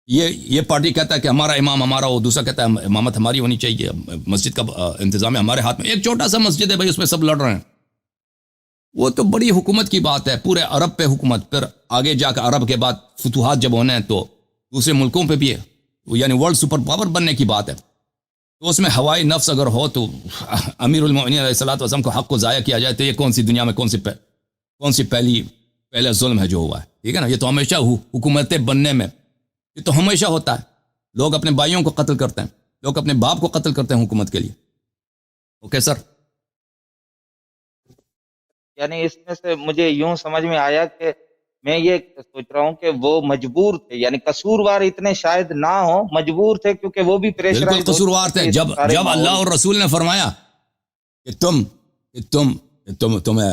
یہ پارٹی کہتا ہے کہ ہمارا امام ہمارا ہو، دوسرا کہتا ہے امامت ہماری ہونی چاہیے، مسجد کا انتظام ہے ہمارے ہاتھ میں. ایک چھوٹا سا مسجد ہے بھائی، اس میں سب لڑ رہے ہیں. وہ تو بڑی حکومت کی بات ہے، پورے عرب پہ حکومت، پھر آگے جا کر عرب کے بعد فتوحات جب ہونے ہیں تو دوسرے ملکوں پہ بھی ہے، یعنی ورلڈ سپر پاور بننے کی بات ہے. تو اس میں ہوائی نفس اگر ہو تو امیر المؤمنین علیہ الصلوۃ والسلام کو حق کو ضائع کیا جائے تو یہ کون سی دنیا میں کون سی پہلا ظلم ہے جو ہوا ہے. ٹھیک ہے نا. یہ تو ہمیشہ حکومتیں بننے میں یہ تو ہمیشہ ہوتا ہے. لوگ اپنے بھائیوں کو قتل کرتے ہیں، لوگ اپنے باپ کو قتل کرتے ہیں حکومت کے لیے. Okay sir. یعنی اس میں سے مجھے یوں سمجھ میں آیا کہ میں یہ سوچ رہا ہوں کہ وہ مجبور تھے، یعنی قصوروار اتنے شاید نہ ہو، مجبور تھے کیونکہ وہ بھی بالکل پریشرائز ہو قصوروار چکے تھے. تھے اس سارے جب اللہ ماحول اور سے۔ رسول نے فرمایا کہ تمہیں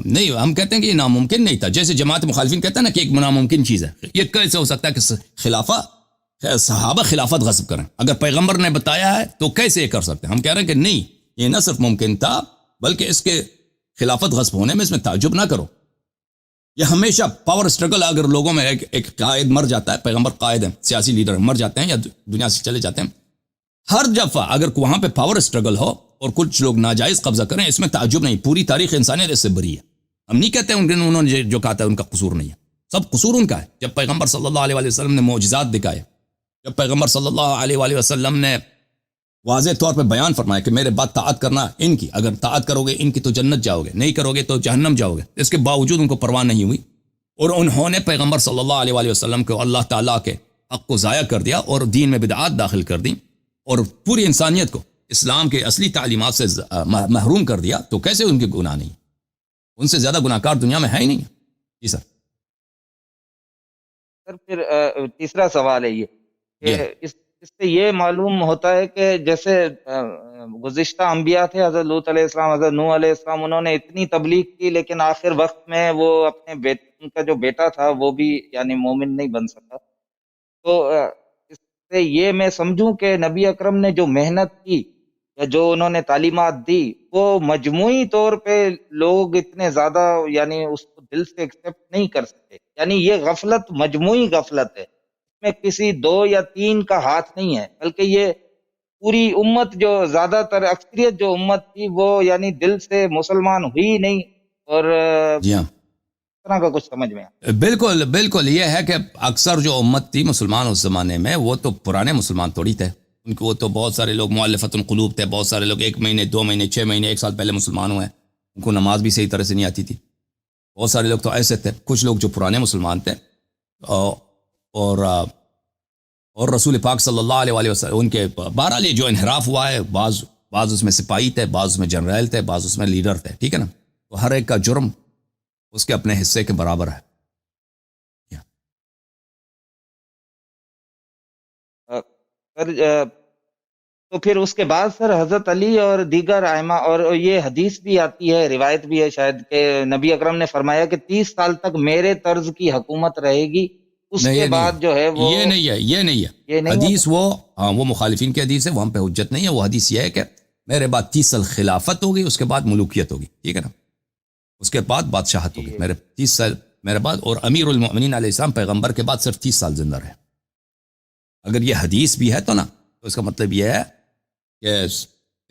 نہیں، ہم کہتے ہیں کہ یہ ناممکن نہیں تھا. جیسے جماعت مخالفین کہتا ہے نا کہ ایک ناممکن چیز ہے. یہ کیسے ہو سکتا ہے کہ صحابہ خلافت غصب کریں؟ اگر پیغمبر نے بتایا ہے تو کیسے یہ کر سکتے ہیں؟ ہم کہہ رہے ہیں کہ نہیں، یہ نہ صرف ممکن تھا بلکہ اس کے خلافت غصب ہونے میں اس میں تعجب نہ کرو. یہ ہمیشہ پاور سٹرگل، اگر لوگوں میں ایک قائد مر جاتا ہے، پیغمبر قائد ہیں، سیاسی لیڈر مر جاتے ہیں یا دنیا سے چلے جاتے ہیں، ہر دفعہ اگر وہاں پہ پاور سٹرگل ہو اور کچھ لوگ ناجائز قبضہ کریں، اس میں تعجب نہیں. پوری تاریخ انسانیت اس سے بری ہے. ہم نہیں کہتے انہوں نے جو کہا تھا ان کا قصور نہیں ہے، سب قصور ان کا ہے. جب پیغمبر صلی اللہ علیہ وسلم نے معجزات دکھائے، جب پیغمبر صلی اللہ علیہ وسلم نے واضح طور پہ بیان فرمایا کہ میرے بات طاعت کرنا ان کی، اگر طاعت کرو گے ان کی تو جنت جاؤ گے، نہیں کرو گے تو جہنم جاؤ گے، اس کے باوجود ان کو پرواہ نہیں ہوئی اور انہوں نے پیغمبر صلی اللہ علیہ وسلم کو اللہ تعالیٰ کے حق کو ضائع کر دیا اور دین میں بدعات داخل کر دی اور پوری انسانیت کو اسلام کے اصلی تعلیمات سے محروم کر دیا. تو کیسے ان کے گناہ نہیں؟ ان سے زیادہ گناہ کار دنیا میں ہے ہی نہیں. جی سر. سر پھر تیسرا سوال ہے یہ جی کہ اس سے یہ معلوم ہوتا ہے کہ جیسے گزشتہ انبیاء تھے، حضرت لوط علیہ السلام، حضرت نوح علیہ السلام، انہوں نے اتنی تبلیغ کی لیکن آخر وقت میں وہ اپنے ان کا جو بیٹا تھا وہ بھی یعنی مومن نہیں بن سکا. تو اس سے یہ میں سمجھوں کہ نبی اکرم نے جو محنت کی یا جو انہوں نے تعلیمات دی، وہ مجموعی طور پہ لوگ اتنے زیادہ یعنی اس کو دل سے ایکسیپٹ نہیں کر سکتے. یعنی یہ غفلت مجموعی غفلت ہے، اس میں کسی دو یا تین کا ہاتھ نہیں ہے، بلکہ یہ پوری امت، جو زیادہ تر اکثریت جو امت تھی وہ یعنی دل سے مسلمان ہوئی نہیں. اور جی ہاں، طرح کا کچھ سمجھ میں آیا. بالکل یہ ہے کہ اکثر جو امت تھی مسلمان اس زمانے میں، وہ تو پرانے مسلمان تھوڑی تھے. ان کو تو بہت سارے لوگ مؤلفۃ القلوب تھے، بہت سارے لوگ 1 مہینے 2 مہینے 6 مہینے 1 سال پہلے مسلمان ہوئے، ان کو نماز بھی صحیح طرح سے نہیں آتی تھی. بہت سارے لوگ تو ایسے تھے. کچھ لوگ جو پرانے مسلمان تھے اور رسول پاک صلی اللہ علیہ وسلم ان کے بہرحال یہ جو انحراف ہوا ہے، بعض اس میں سپاہی تھے، بعض اس میں جنرل تھے، بعض اس میں لیڈر تھے. ٹھیک ہے نا. تو ہر ایک کا جرم اس کے اپنے حصے کے برابر ہے. سر تو پھر اس کے بعد سر حضرت علی اور دیگر ائمہ، اور یہ حدیث بھی آتی ہے، روایت بھی ہے شاید، کہ نبی اکرم نے فرمایا کہ 30 سال تک میرے طرز کی حکومت رہے گی، اس نہیں، کے یہ نہیں بعد جو ہے وہ یہ نہیں ہے یہ نہیں ہے حدیث. سر؟ وہ مخالفین کی حدیث ہے، وہ ہم پہ حجت نہیں ہے. وہ حدیث یہ ہے کہ میرے بعد 30 سال خلافت ہوگی، اس کے بعد ملوکیت ہوگی. ٹھیک ہے نا. اس کے بعد بادشاہت ہوگی. میرے 30 سال میرے بعد، اور امیر المؤمنین علیہ السلام پیغمبر کے بعد صرف 30 سال زندہ رہے. اگر یہ حدیث بھی ہے تو نا، تو اس کا مطلب یہ ہے کہ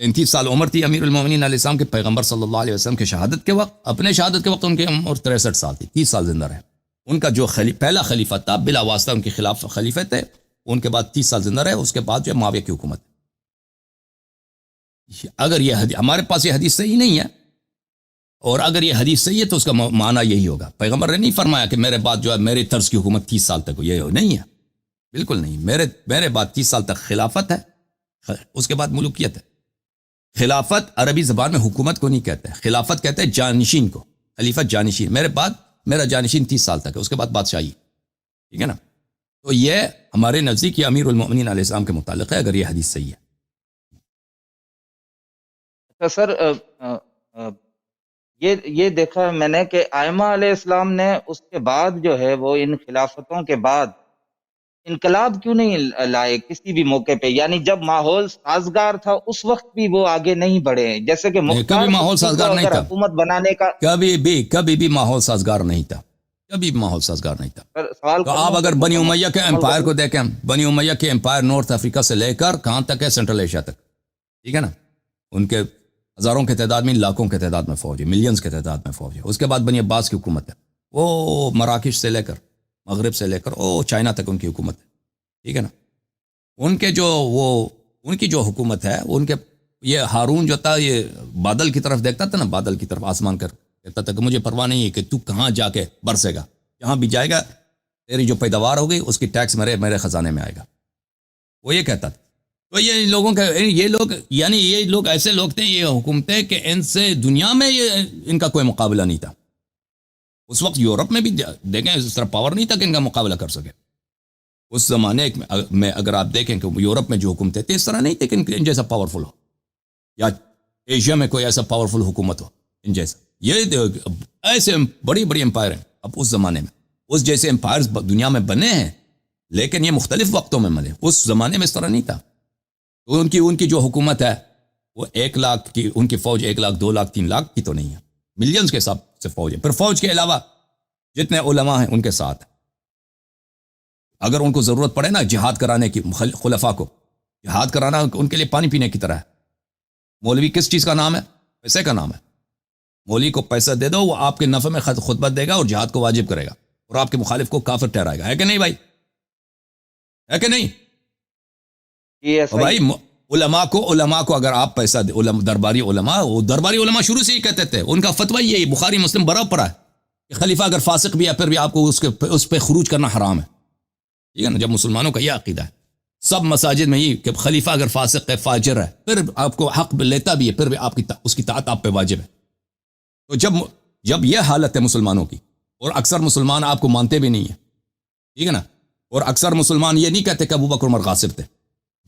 33 سال عمر تھی امیر المؤمنین علیہ السلام کے، پیغمبر صلی اللہ علیہ وسلم کے شہادت کے وقت، اپنے شہادت کے وقت ان کی عمر 63 سال تھی. 30 سال زندہ رہے. ان کا جو پہلا خلیفہ تھا بلا واسطہ ان کے خلاف خلیفہ تھے، ان کے بعد 30 سال زندہ رہے. اس کے بعد جو ہے معاویہ کی حکومت. اگر یہ ہمارے پاس یہ حدیث صحیح نہیں ہے، اور اگر یہ حدیث صحیح ہے تو اس کا معنی یہی ہوگا. پیغمبر نے نہیں فرمایا کہ میرے بعد جو ہے میرے طرز کی حکومت 30 سال تک ہو. یہ نہیں ہے، بالکل نہیں. میرے بعد 30 سال تک خلافت ہے، اس کے بعد ملوکیت ہے. خلافت عربی زبان میں حکومت کو نہیں کہتے، خلافت کہتے ہیں جانشین کو. خلیفت جانشین. میرے بعد میرا جانشین 30 سال تک ہے، اس کے بعد بادشاہی. ٹھیک ہے نا. تو یہ ہمارے نزدیک یہ امیر المؤمنین علیہ السلام کے متعلق ہے، اگر یہ حدیث صحیح ہے. اچھا سر، یہ دیکھا میں نے کہ ائمہ علیہ السلام نے اس کے بعد جو ہے وہ ان خلافتوں کے بعد انقلاب کیوں نہیں لائے کسی بھی موقع پہ؟ یعنی جب ماحول سازگار تھا اس وقت بھی وہ آگے نہیں بڑھے ہیں، جیسے کہ کبھی مختار ماحول سبزی کو سازگار نہیں اگر تھا، حکومت بنانے کا کبھی بھی ماحول سازگار نہیں تھا، کبھی بھی ماحول سازگار نہیں تھا۔ سوال تو کر آپ لوں اگر پھر بنی امیہ کے مکمل امپائر کر کو لوں۔ دیکھیں، بنی امیہ کے امپائر نارتھ افریقہ سے لے کر کہاں تک ہے، سینٹرل ایشیا تک، ٹھیک ہے نا، ان کے ہزاروں کے تعداد میں، لاکھوں کے تعداد میں فوج ہے، ملینز کے تعداد میں فوج ہے۔ اس کے بعد بنی عباس کی حکومت ہے، وہ مراکش سے لے کر مغرب سے لے کر چائنا تک ان کی حکومت ہے، ٹھیک ہے نا۔ ان کی جو حکومت ہے، ان کے یہ ہارون جو تھا، یہ بادل کی طرف دیکھتا تھا نا، بادل کی طرف آسمان کر کہتا تھا کہ مجھے پرواہ نہیں ہے کہ تو کہاں جا کے برسے گا، جہاں بھی جائے گا تیری جو پیداوار ہوگی اس کی ٹیکس میرے خزانے میں آئے گا، وہ یہ کہتا تھا۔ تو یہ لوگوں کا، یہ لوگ ایسے لوگ تھے، یہ حکومتیں، کہ ان سے دنیا میں ان کا کوئی مقابلہ نہیں تھا۔ اس وقت یورپ میں بھی دیکھیں اس طرح پاور نہیں تھا کہ ان کا مقابلہ کر سکے۔ اس زمانے میں اگر آپ دیکھیں کہ یورپ میں جو حکومتیں تھے، اس طرح نہیں تھے کہ ان جیسا پاورفل ہو، یا ایشیا میں کوئی ایسا پاورفل حکومت ہو ان جیسا۔ یہ ایسے بڑی بڑی امپائر ہیں اب اس زمانے میں، اس جیسے امپائرز دنیا میں بنے ہیں، لیکن یہ مختلف وقتوں میں بنے، اس زمانے میں اس طرح نہیں تھا۔ تو ان کی جو حکومت ہے وہ 1 لاکھ کی، ان کی فوج 1 لاکھ 2 لاکھ 3 لاکھ کی تو نہیں ہے، ملینز کے حساب سے فوج ہے۔ پھر فوج کے علاوہ جتنے علماء ہیں ان کے ساتھ، اگر ان کو ضرورت پڑے نا جہاد کرانے کی، خلفاء کو جہاد کرانا ان کے لیے پانی پینے کی طرح ہے۔ مولوی کس چیز کا نام ہے؟ پیسے کا نام ہے۔ مولوی کو پیسہ دے دو، وہ آپ کے نفع میں خطبہ دے گا اور جہاد کو واجب کرے گا، اور آپ کے مخالف کو کافر ٹھہرائے گا، ہے کہ نہیں بھائی؟ ہے کہ نہیں؟ اور بھائی علماء کو اگر آپ پیسہ دے، درباری علماء شروع سے ہی کہتے تھے، ان کا فتویٰ یہی، بخاری مسلم برابر پڑا ہے کہ خلیفہ اگر فاسق بھی ہے پھر بھی آپ کو اس پہ خروج کرنا حرام ہے، ٹھیک ہے نا۔ جب مسلمانوں کا یہ عقیدہ ہے سب مساجد میں یہ کہ خلیفہ اگر فاسق ہے، فاجر ہے، پھر آپ کو حق لیتا بھی ہے، پھر بھی آپ کی اس کی طاعت آپ پہ واجب ہے۔ تو جب یہ حالت ہے مسلمانوں کی، اور اکثر مسلمان آپ کو مانتے بھی نہیں ہیں، ٹھیک ہے نا، اور اکثر مسلمان یہ نہیں کہتے کہ ابو بکر عمر غاصب تھے،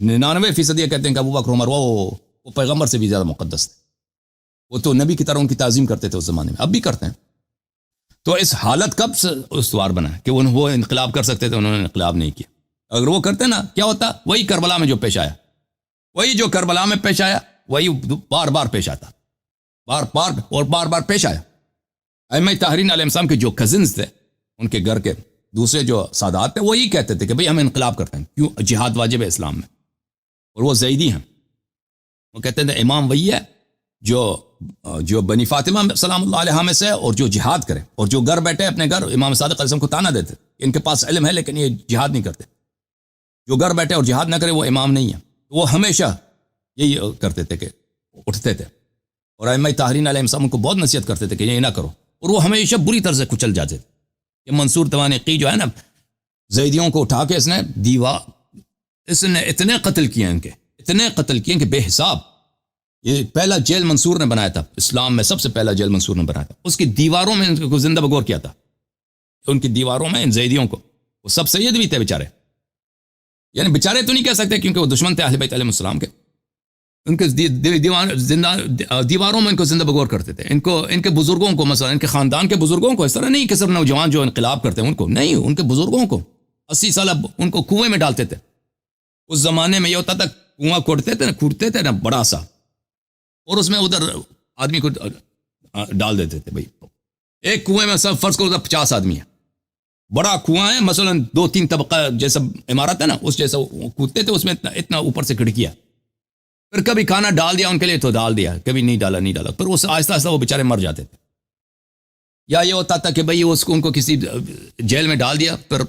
99% یہ کہتے ہیں کہ ابو بکر عمر وہ پیغمبر سے بھی زیادہ مقدس تھے، وہ تو نبی کی طرح ان کی تعظیم کرتے تھے اس زمانے میں، اب بھی کرتے ہیں۔ تو اس حالت کب سے استوار بنا کہ وہ انقلاب کر سکتے تھے، انہوں نے انقلاب نہیں کیا۔ اگر وہ کرتے نا، کیا ہوتا؟ وہی کربلا میں جو پیش آیا، وہی بار بار پیش آتا، بار بار پیش آیا۔ ائمہ طاہرین علیہ السلام کے جو کزنز تھے، ان کے گھر کے دوسرے جو سادات تھے، وہی کہتے تھے کہ بھئی ہم انقلاب کرتے ہیں، کیوں؟ جہاد واجب ہے اسلام میں، اور وہ زیدی ہیں، وہ کہتے تھے امام وہی ہے جو بنی فاطمہ سلام اللہ علیہ میں سے، اور جو جہاد کرے، اور جو گھر بیٹھے اپنے گھر امام صادق علیہ السلام کو تانا دیتے، ان کے پاس علم ہے لیکن یہ جہاد نہیں کرتے، جو گھر بیٹھے اور جہاد نہ کرے وہ امام نہیں ہے۔ وہ ہمیشہ یہی کرتے تھے کہ اٹھتے تھے، اور ائمہ طاہرین علیہ السلام کو بہت نصیحت کرتے تھے کہ یہ نہ کرو، اور وہ ہمیشہ بری طرح سے کچل جاتے تھے۔ یہ منصور توانقی جو ہے نا، زیدیوں کو اٹھا کے اس نے اتنے قتل کیے کہ بے حساب۔ یہ پہلا جیل منصور نے بنایا تھا اسلام میں، سب سے پہلا جیل منصور نے بنایا تھا، اس کی دیواروں میں ان کو زندہ بگور کیا تھا، ان کی دیواروں میں ان زیدیوں کو، وہ سب سید بھی تھے بیچارے، یعنی بیچارے تو نہیں کہہ سکتے کیونکہ وہ دشمن تھے اہل بیت علیہ السلام کے، ان کے دیواروں میں ان کو زندہ بگور کرتے تھے، ان کے بزرگوں کو، مثلا ان کے خاندان کے بزرگوں کو، اس طرح نہیں کہ صرف نوجوان جو انقلاب کرتے ہیں ان کو نہیں، ان کے بزرگوں کو 80 سال ان کو کنویں میں ڈالتے تھے۔ اس زمانے میں یہ ہوتا تھا، کنواں کھودتے تھے نا بڑا سا، اور اس میں ادھر آدمی کو ڈال دیتے تھے۔ بھائی ایک کنویں میں سب فرض کرو 50 آدمی ہے، بڑا کنواں ہے، مثلا 2-3 طبقہ جیسا عمارت ہے نا، اس جیسا کودتے تھے، اس میں اتنا اوپر سے کھڑکیاں، پھر کبھی کھانا ڈال دیا ان کے لیے تو ڈال دیا، کبھی نہیں ڈالا، پھر اس آہستہ آہستہ وہ بیچارے مر جاتے تھے۔ یا یہ ہوتا تھا کہ بھئی ان کو کسی جیل میں ڈال دیا، پھر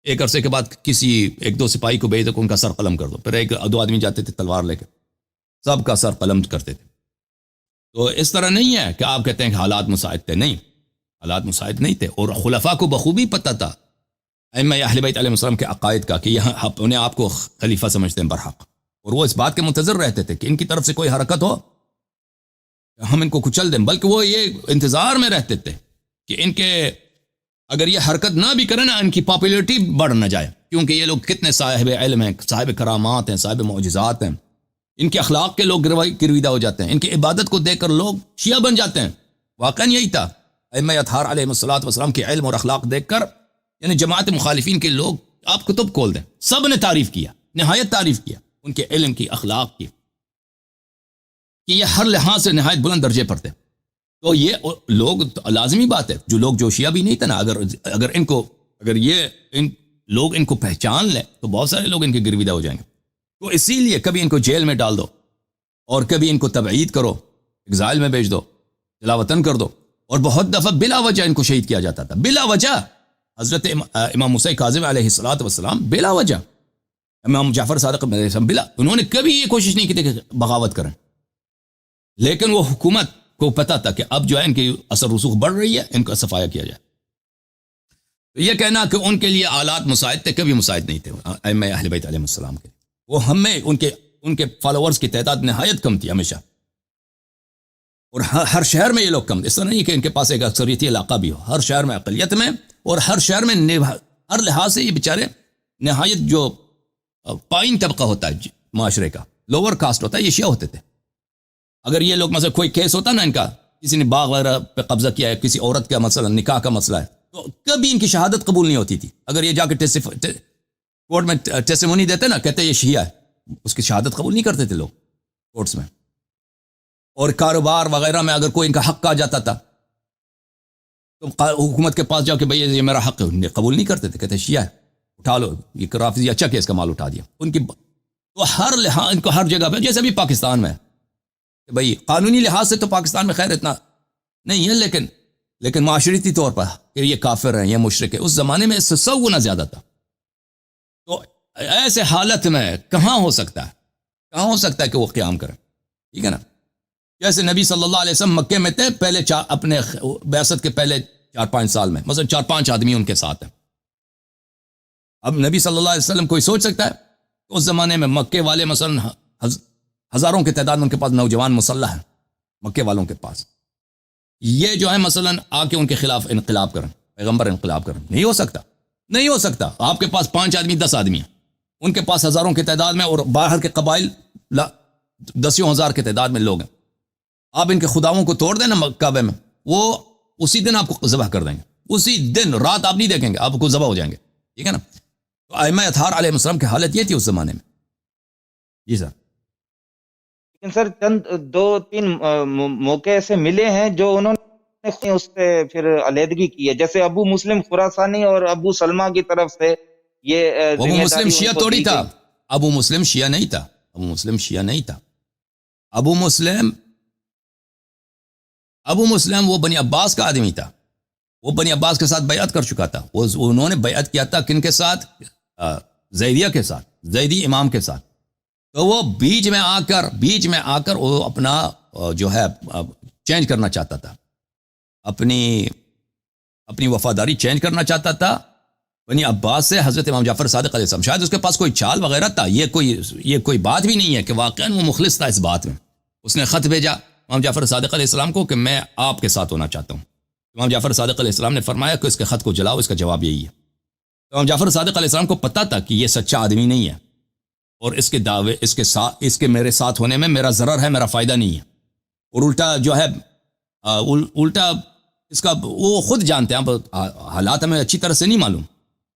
ایک عرصے کے بعد کسی 1-2 سپاہی کو بھیج دو کہ ان کا سر قلم کر دو، پھر 1-2 آدمی جاتے تھے تلوار لے کے، سب کا سر قلم کرتے تھے۔ تو اس طرح نہیں ہے کہ آپ کہتے ہیں کہ حالات مساعد تھے، نہیں، حالات مساعد نہیں تھے، اور خلفاء کو بخوبی پتہ تھا ائمہ اہل بیت علیہ السلام کے عقائد کا، کہ یہاں انہیں آپ کو خلیفہ سمجھتے ہیں برحق، اور وہ اس بات کے منتظر رہتے تھے کہ ان کی طرف سے کوئی حرکت ہو ہم ان کو کچل دیں، بلکہ وہ یہ انتظار میں رہتے تھے کہ ان کے اگر یہ حرکت نہ بھی کریں نا، ان کی پاپولیرٹی بڑھ نہ جائے، کیونکہ یہ لوگ کتنے صاحب علم ہیں، صاحب کرامات ہیں، صاحب معجزات ہیں، ان کے اخلاق کے لوگ گرویدہ ہو جاتے ہیں، ان کی عبادت کو دیکھ کر لوگ شیعہ بن جاتے ہیں۔ واقعاً یہی تھا، ائمہ اطہار علیہ الصلوۃ والسلام کے علم اور اخلاق دیکھ کر، یعنی جماعت مخالفین کے لوگ آپ کتب کھول دیں، سب نے تعریف کیا، نہایت تعریف کیا ان کے علم کی، اخلاق کی، کہ یہ ہر لحاظ سے نہایت بلند درجے پر تھے. تو یہ لوگ، لازمی بات ہے، جو لوگ جوشیہ بھی نہیں تھے نا، اگر ان لوگ ان کو پہچان لیں تو بہت سارے لوگ ان کے گرویدہ ہو جائیں گے. تو اسی لیے کبھی ان کو جیل میں ڈال دو اور کبھی ان کو تبعید کرو، ایگزائل میں بھیج دو، جلا وطن کر دو، اور بہت دفعہ بلا وجہ ان کو شہید کیا جاتا تھا، بلا وجہ. حضرت امام موسیٰ کاظم علیہ السلام بلا وجہ، امام جعفر صادق علیہ السلام بلا، انہوں نے کبھی یہ کوشش نہیں کی تھی کہ بغاوت کریں، لیکن وہ حکومت کو پتا تھا کہ اب جو ہے ان کی اثر رسوخ بڑھ رہی ہے، ان کا صفایا کیا جائے. تو یہ کہنا کہ ان کے لیے آلات مساعد تھے، کبھی مساعد نہیں تھے ائمہ اہل بیت علیہ السلام کے. وہ ہمیں ان کے فالوورز کی تعداد نہایت کم تھی ہمیشہ، اور ہر شہر میں یہ لوگ کم تھے. اس طرح نہیں کہ ان کے پاس ایک اکثریتی علاقہ بھی ہو، ہر شہر میں اقلیت میں، اور ہر شہر میں ہر لحاظ سے یہ بیچارے نہایت جو پائن طبقہ ہوتا ہے معاشرے کا، لوور کاسٹ ہوتا ہے، یہ شیعہ ہوتے تھے. اگر یہ لوگ مثلا کوئی کیس ہوتا نا ان کا، کسی نے باغ وغیرہ پہ قبضہ کیا ہے، کسی عورت کا مسئلہ، نکاح کا مسئلہ ہے، تو کبھی ان کی شہادت قبول نہیں ہوتی تھی. اگر یہ جا کے کورٹ میں ٹیسٹیمونی دیتے نا، کہتے یہ شیعہ ہے، اس کی شہادت قبول نہیں کرتے تھے لوگ کورٹس میں. اور کاروبار وغیرہ میں اگر کوئی ان کا حق کہا جاتا تھا تو حکومت کے پاس جاؤ کہ بھئی یہ میرا حق ہے، قبول نہیں کرتے تھے، کہتے شیعہ ہے، اٹھا لو، یہ رافضی اچھا کیس کا مال اٹھا دیا. ان کی تو ہر لحاظ ان کو ہر جگہ پہ، جیسے بھی پاکستان میں کہ بھئی قانونی لحاظ سے تو پاکستان میں خیر اتنا نہیں ہے، لیکن معاشرتی طور پر کہ یہ کافر ہیں، یہ مشرک ہے، اس زمانے میں اس سے 100 گنا زیادہ تھا. تو ایسے حالت میں کہاں ہو سکتا ہے کہ وہ قیام کریں؟ ٹھیک ہے نا. جیسے نبی صلی اللہ علیہ وسلم مکے میں تھے پہلے اپنے بعثت کے پہلے 4-5 سال میں، مثلا 4-5 آدمی ان کے ساتھ ہیں. اب نبی صلی اللہ علیہ وسلم کوئی سوچ سکتا ہے اس زمانے میں مکے والے مثلا ہزاروں کی تعداد میں ان کے پاس نوجوان مسلح ہیں مکے والوں کے پاس، یہ جو ہے مثلا آ کے ان کے خلاف انقلاب کریں، پیغمبر انقلاب کریں؟ نہیں ہو سکتا. آپ کے پاس 5 آدمی 10 آدمی ہیں، ان کے پاس ہزاروں کی تعداد میں، اور باہر کے قبائل 10,000 کی تعداد میں لوگ ہیں. آپ ان کے خداؤں کو توڑ دیں نا کعبے میں، وہ اسی دن آپ کو ذبح کر دیں گے، اسی دن، رات آپ نہیں دیکھیں گے، آپ کو ذبح ہو جائیں گے. ٹھیک ہے نا. تو ائمہ اطہار علیہ السلام کی حالت یہ تھی اس زمانے میں. جی سر. لیکن سر چند 2-3 موقع ایسے ملے ہیں جو انہوں نے اس سے پھر علیحدگی کی ہے، جیسے ابو مسلم خراسانی اور ابو سلمہ کی طرف سے یہ ابو مسلم شیعہ توڑی تھا، ابو مسلم شیعہ نہیں تھا، ابو مسلم وہ بنی عباس کا آدمی تھا، وہ بنی عباس کے ساتھ بیعت کر چکا تھا. انہوں نے بیعت کیا تھا کن کے ساتھ؟ زیدیہ کے ساتھ، زیدی امام کے ساتھ. تو وہ بیچ میں آ کر وہ اپنا جو ہے چینج کرنا چاہتا تھا، اپنی وفاداری چینج کرنا چاہتا تھا بنی عباس سے حضرت امام جعفر صادق علیہ السلام. شاید اس کے پاس کوئی چال وغیرہ تھا، یہ کوئی بات بھی نہیں ہے کہ واقعاً وہ مخلص تھا اس بات میں. اس نے خط بھیجا امام جعفر صادق علیہ السلام کو کہ میں آپ کے ساتھ ہونا چاہتا ہوں. امام جعفر صادق علیہ السلام نے فرمایا کہ اس کے خط کو جلاؤ، اس کا جواب یہی ہے. امام جعفر صادق علیہ السلام کو پتا تھا کہ یہ سچا آدمی نہیں ہے، اور اس کے دعوے، اس کے میرے ساتھ ہونے میں میرا ضرر ہے، میرا فائدہ نہیں ہے. اور الٹا جو ہے الٹا اس کا وہ خود جانتے ہیں، حالات ہمیں اچھی طرح سے نہیں معلوم.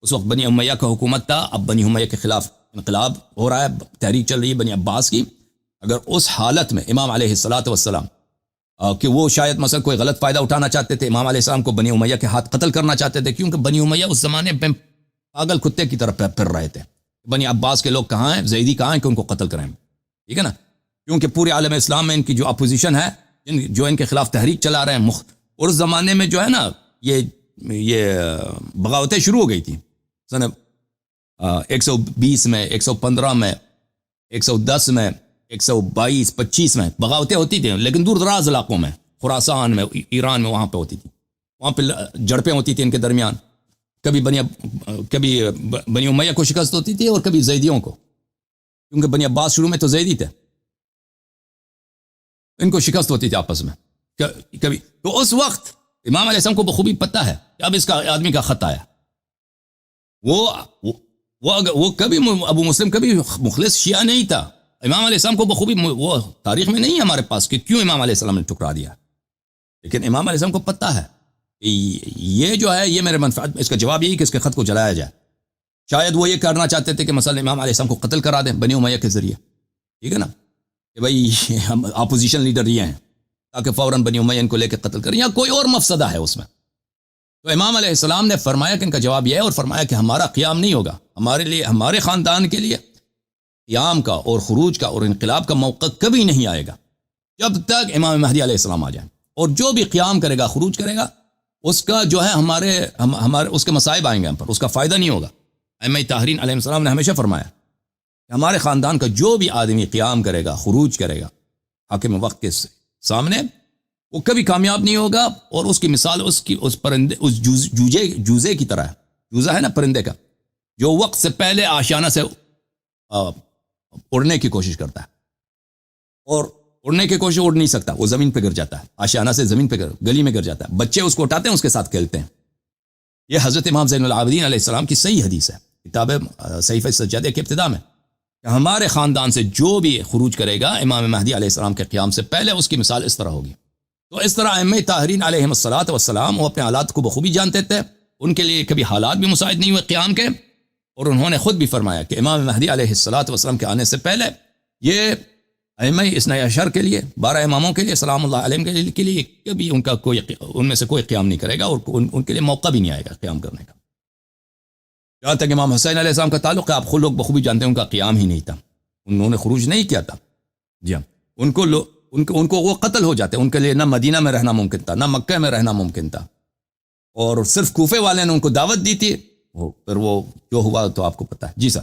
اس وقت بنی امیہ کا حکومت تھا، اب بنی امیہ کے خلاف انقلاب ہو رہا ہے، تحریک چل رہی ہے بنی عباس کی. اگر اس حالت میں امام علیہ السلام کہ وہ شاید مثلا کوئی غلط فائدہ اٹھانا چاہتے تھے، امام علیہ السلام کو بنی امیہ کے ہاتھ قتل کرنا چاہتے تھے، کیونکہ بنی امیہ اس زمانے میں پاگل کتے کی طرح پھر رہے تھے. بنی عباس کے لوگ کہاں ہیں، زیدی کہاں ہیں کہ ان کو قتل کریں؟ ٹھیک ہے نا. کیونکہ پورے عالم اسلام میں ان کی جو اپوزیشن ہے، جو ان کے خلاف تحریک چلا رہے ہیں، اور اس زمانے میں جو ہے نا یہ بغاوتیں شروع ہو گئی تھی سن 120 میں، 115 میں، 110 میں، 122 25 میں بغاوتیں ہوتی تھیں، لیکن دور دراز علاقوں میں، خراسان میں، ایران میں، وہاں پہ ہوتی تھی. وہاں پہ جھڑپیں ہوتی تھیں ان کے درمیان. کبھی بنی امیہ کو شکست ہوتی تھی اور کبھی زیدیوں کو، کیونکہ بنی عباس شروع میں تو زیدی تھے، ان کو شکست ہوتی تھی آپس میں کبھی. تو اس وقت امام علیہ السلام کو بخوبی پتہ ہے کہ اب اس کا آدمی کا خط آیا. وہ کبھی ابو مسلم کبھی مخلص شیعہ نہیں تھا. امام علیہ السلام کو بخوبی، وہ تاریخ میں نہیں ہے ہمارے پاس کہ کیوں امام علیہ السلام نے ٹکرا دیا، لیکن امام علیہ السلام کو پتہ ہے یہ جو ہے یہ میرے منفعت، اس کا جواب یہی کہ اس کے خط کو جلایا جائے. شاید وہ یہ کرنا چاہتے تھے کہ مثلا امام علیہ السلام کو قتل کرا دیں بنی امیہ کے ذریعے، ٹھیک ہے نا، کہ بھائی ہم اپوزیشن لیڈر یہ ہیں تاکہ فوراً بنی امیہ ان کو لے کے قتل کریں، یا کوئی اور مفسدہ ہے اس میں۔ تو امام علیہ السلام نے فرمایا کہ ان کا جواب یہ ہے، اور فرمایا کہ ہمارا قیام نہیں ہوگا، ہمارے لیے، ہمارے خاندان کے لیے قیام کا اور خروج کا اور انقلاب کا موقع کبھی نہیں آئے گا جب تک امام مہدی علیہ السلام آ جائیں، اور جو بھی قیام کرے گا، خروج کرے گا، اس کا جو ہے ہمارے اس کے مصائب آئیں گے ہم پر، اس کا فائدہ نہیں ہوگا۔ ائمہ طاہرین علیہ السلام نے ہمیشہ فرمایا کہ ہمارے خاندان کا جو بھی آدمی قیام کرے گا، خروج کرے گا حاکم وقت کے سامنے، وہ کبھی کامیاب نہیں ہوگا، اور اس کی مثال اس پرندے، اس جوزے کی طرح ہے۔ جوزہ ہے نا پرندے کا، جو وقت سے پہلے آشیانہ سے اڑنے کی کوشش کرتا ہے، اور اڑنے کی کوشش اڑ نہیں سکتا، وہ زمین پہ گر جاتا ہے، آشیانہ سے زمین پہ گلی میں گر جاتا ہے، بچے اس کو اٹھاتے ہیں، اس کے ساتھ کھیلتے ہیں۔ یہ حضرت امام زین العابدین علیہ السلام کی صحیح حدیث ہے، کتاب صحیفہ سجادہ کے ابتدا میں، کہ ہمارے خاندان سے جو بھی خروج کرے گا امام مہدی علیہ السلام کے قیام سے پہلے، اس کی مثال اس طرح ہوگی۔ تو اس طرح ائمہ طاہرین علیہم الصلاۃ والسلام وہ اپنے حالات کو بخوبی جانتے تھے، ان کے لیے کبھی حالات بھی مساعد نہیں ہوئے قیام کے، اور انہوں نے خود بھی فرمایا کہ امام مہدی علیہ الصلاۃ والسلام کے آنے سے پہلے یہ ائمہ اثنی عشر کے لیے، 12 اماموں کے لیے سلام اللہ علیہم کے لیے کبھی ان میں سے کوئی قیام نہیں کرے گا، اور ان کے لیے موقع بھی نہیں آئے گا قیام کرنے کا۔ جہاں تک امام حسین علیہ السلام کا تعلق ہے، آپ خود لوگ بخوبی جانتے ہیں ان کا قیام ہی نہیں تھا، انہوں نے خروج نہیں کیا تھا۔ جی ہاں، ان کو وہ قتل ہو جاتے، ان کے لیے نہ مدینہ میں رہنا ممکن تھا، نہ مکہ میں رہنا ممکن تھا، اور صرف کوفے والے نے ان کو دعوت دی تھی، پھر وہ جو ہوا تو آپ کو پتہ ہے۔ جی سر۔